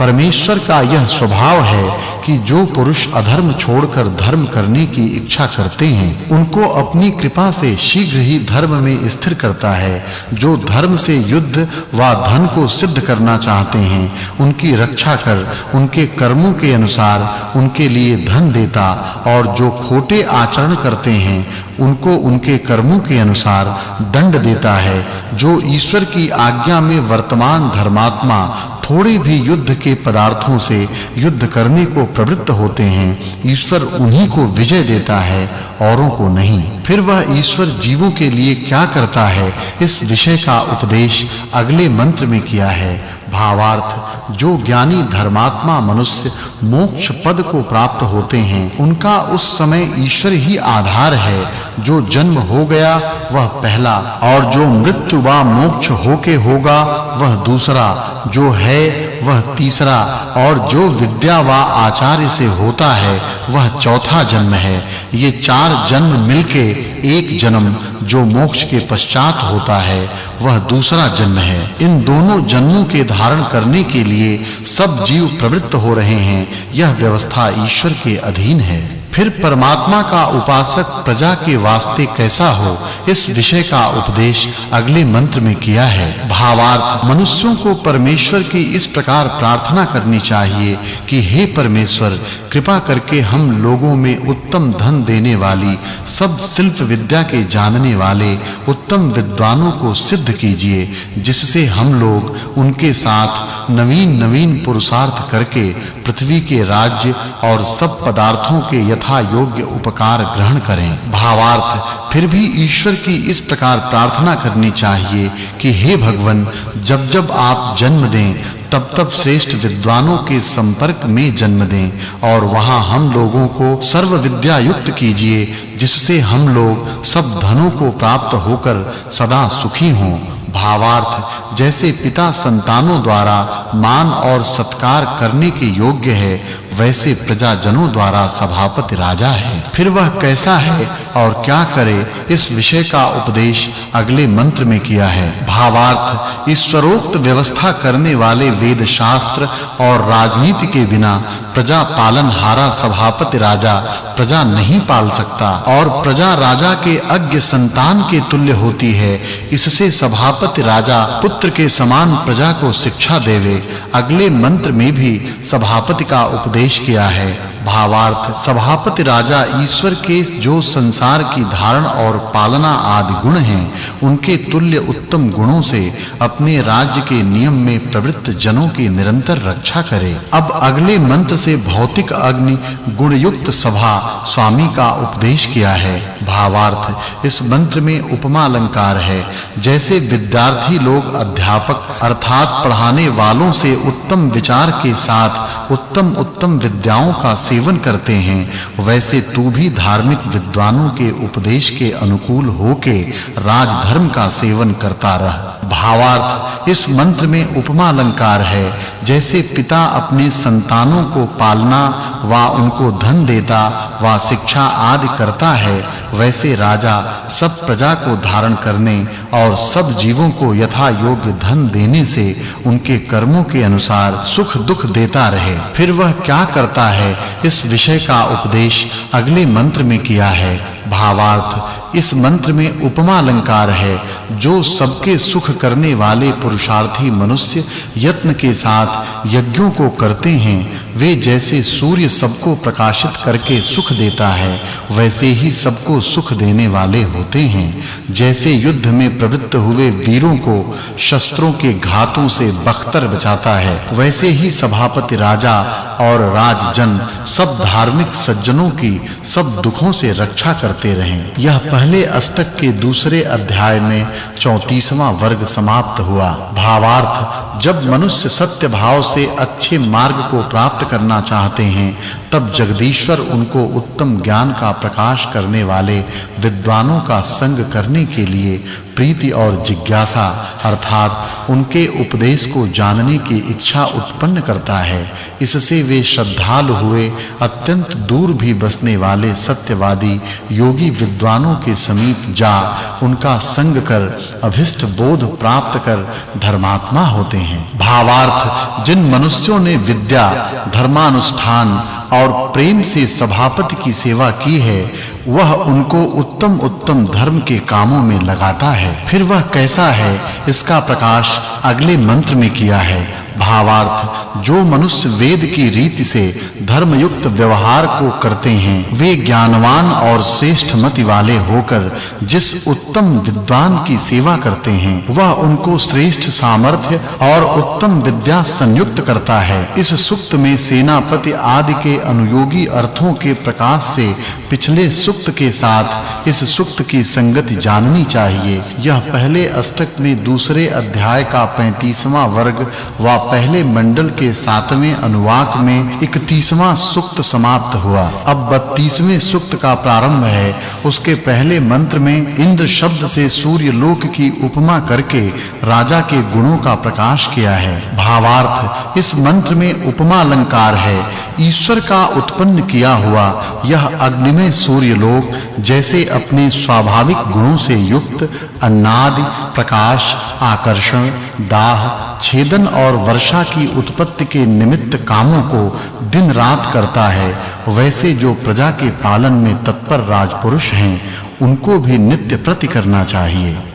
परमेश्वर का यह स्वभाव है कि जो पुरुष अधर्म छोड़कर धर्म करने की इच्छा करते हैं उनको अपनी कृपा से शीघ्र ही धर्म में स्थिर करता है। जो धर्म से युद्ध व धन को सिद्ध करना चाहते हैं उनकी रक्षा कर उनके कर्मों के अनुसार उनके लिए धन देता और जो खोटे आचरण करते हैं उनको उनके कर्मों के अनुसार दंड देता है। जो ईश्वर की आज्ञा में वर्तमान धर्मात्मा थोड़े भी युद्ध के पदार्थों से युद्ध करने को प्रवृत्त होते हैं, ईश्वर उन्हीं को विजय देता है, औरों को नहीं। फिर वह ईश्वर जीवों के लिए क्या करता है, इस विषय का उपदेश अगले मंत्र में किया है। भावार्थ जो ज्ञानी धर्मात्मा मनुष्य मोक्ष पद को प्राप्त होते हैं उनका उस समय ईश्वर ही आधार है। जो जन्म हो गया वह पहला और जो मृत्यु व मोक्ष होके होगा वह दूसरा, जो है वह तीसरा और जो विद्या व आचार्य से होता है वह चौथा जन्म है। ये चार जन्म मिलके एक जन्म जो मोक्ष के पश्चात होता है वह दूसरा जन्म है। इन दोनों जन्मों के धारण करने के लिए सब जीव प्रवृत्त हो रहे हैं। यह व्यवस्था ईश्वर के अधीन है। फिर परमात्मा का उपासक प्रजा के वास्ते कैसा हो, इस विषय का उपदेश अगले मंत्र में किया है। भावार्थ मनुष्यों को परमेश्वर की इस प्रकार प्रार्थना करनी चाहिए कि हे परमेश्वर, कृपा करके हम लोगों में उत्तम धन देने वाली सब शिल्प विद्या के जानने वाले उत्तम विद्वानों को सिद्ध कीजिए, जिससे हम लोग उनके साथ नवीन पुरुषार्थ करके पृथ्वी के राज्य और सब पदार्थों के यथा योग्य उपकार ग्रहण करें। भावार्थ फिर भी ईश्वर की इस प्रकार प्रार्थना करनी चाहिए कि हे भगवान, जब आप जन्म दें तब श्रेष्ठ विद्वानों के संपर्क में जन्म दें और वहां हम लोगों को सर्व विद्या युक्त कीजिए, जिससे हम लोग सब धनों को प्राप्त होकर सदा सुखी हों। भावार्थ जैसे पिता संतानों द्वारा मान और सत्कार करने के योग्य है, वैसे प्रजाजनों द्वारा सभापति राजा है। फिर वह कैसा है और क्या करे, इस विषय का उपदेश अगले मंत्र में किया है। भावार्थ ईश्वरोक्त व्यवस्था करने वाले वेद शास्त्र और राजनीति के बिना प्रजा पालनहारा सभापति राजा प्रजा नहीं पाल सकता और प्रजा राजा के अज्ञ संतान के तुल्य होती है। इससे सभापति राजा पुत्र के समान प्रजा को शिक्षा देवे। अगले मंत्र में भी सभापति का उपदेश किया है। भावार्थ सभापति राजा ईश्वर के जो संसार की धारण और पालना आदि गुण हैं, उनके तुल्य उत्तम गुणों से अपने राज्य के नियम में प्रवृत्त जनों की निरंतर रक्षा करे। अब अगले मंत्र से भौतिक अग्नि गुण युक्त सभा स्वामी का उपदेश किया है। भावार्थ इस मंत्र में उपमा अलंकार है। जैसे विद्यार्थी लोग अध्यापक अर्थात पढ़ाने वालों से उत्तम विचार के साथ उत्तम विद्याओं का सेवन करते हैं, वैसे तू भी धार्मिक विद्वानों के उपदेश के अनुकूल होके राजधर्म का सेवन करता रह। भावार्थ इस मंत्र में उपमा अलंकार है। जैसे पिता अपने संतानों को पालना व उनको धन देता व शिक्षा आदि करता है, वैसे राजा सब प्रजा को धारण करने और सब जीवों को यथा योग्य धन देने से उनके कर्मों के अनुसार सुख दुख देता रहे। फिर वह क्या करता है, इस विषय का उपदेश अगले मंत्र में किया है। भावार्थ इस मंत्र में उपमा अलंकार है। जो सबके सुख करने वाले पुरुषार्थी मनुष्य यत्न के साथ यज्ञों को करते हैं, वे जैसे सूर्य सबको प्रकाशित करके सुख देता है, वैसे ही सबको सुख देने वाले होते हैं। जैसे युद्ध में प्रवृत्त हुए वीरों को शस्त्रों के घातों से बख्तर बचाता है, वैसे ही सभापति राजा और राजजन सब धार्मिक सज्जनों की सब दुखों से रक्षा करते रहें। यह पहले अष्टक के दूसरे अध्याय में 34वां वर्ग समाप्त हुआ। भावार्थ जब मनुष्य सत्य भाव से अच्छे मार्ग को प्राप्त करना चाहते हैं, तब जगदीश्वर उनको उत्तम ज्ञान का प्रकाश करने वाले विद्वानों का संग करने के लिए प्रीति और जिज्ञासा अर्थात उनके उपदेश को जानने की इच्छा उत्पन्न करता है। इससे वे श्रद्धालु हुए अत्यंत दूर भी बसने वाले सत्यवादी योगी विद्वानों के समीप जा उनका संग कर अभिष्ट बोध प्राप्त कर धर्मात्मा होते हैं। भावार्थ जिन मनुष्यों ने विद्या, धर्मानुष्ठान और प्रेम से सभापति की सेवा की है, वह उनको उत्तम धर्म के कामों में लगाता है। फिर वह कैसा है, इसका प्रकाश अगले मंत्र में किया है। भावार्थ जो मनुष्य वेद की रीति से धर्मयुक्त व्यवहार को करते हैं, वे ज्ञानवान और श्रेष्ठ मति वाले होकर जिस उत्तम विद्वान की सेवा करते हैं, वह उनको श्रेष्ठ सामर्थ्य और उत्तम विद्या संयुक्त करता है। इस सूक्त में सेनापति आदि के अनुयोगी अर्थों के प्रकाश से पिछले सूक्त के साथ इस सूक्त की संगति जाननी चाहिए। यह पहले अष्टक में दूसरे अध्याय का 35वां वर्ग व पहले मंडल के 7वें अनुवाक में 31वां सूक्त समाप्त हुआ। अब 32वें सूक्त का प्रारंभ है। उसके पहले मंत्र में इंद्र शब्द से सूर्य लोक की उपमा करके राजा के गुणों का प्रकाश किया है। भावार्थ इस मंत्र में उपमा अलंकार है। ईश्वर का उत्पन्न किया हुआ यह अग्निमय सूर्य लोक जैसे अपने स्वाभाविक गुणों से युक्त अन्नादि, प्रकाश, आकर्षण, दाह, छेदन और वर्षा की उत्पत्ति के निमित्त कामों को दिन रात करता है, वैसे जो प्रजा के पालन में तत्पर राजपुरुष हैं, उनको भी नित्य प्रति करना चाहिए।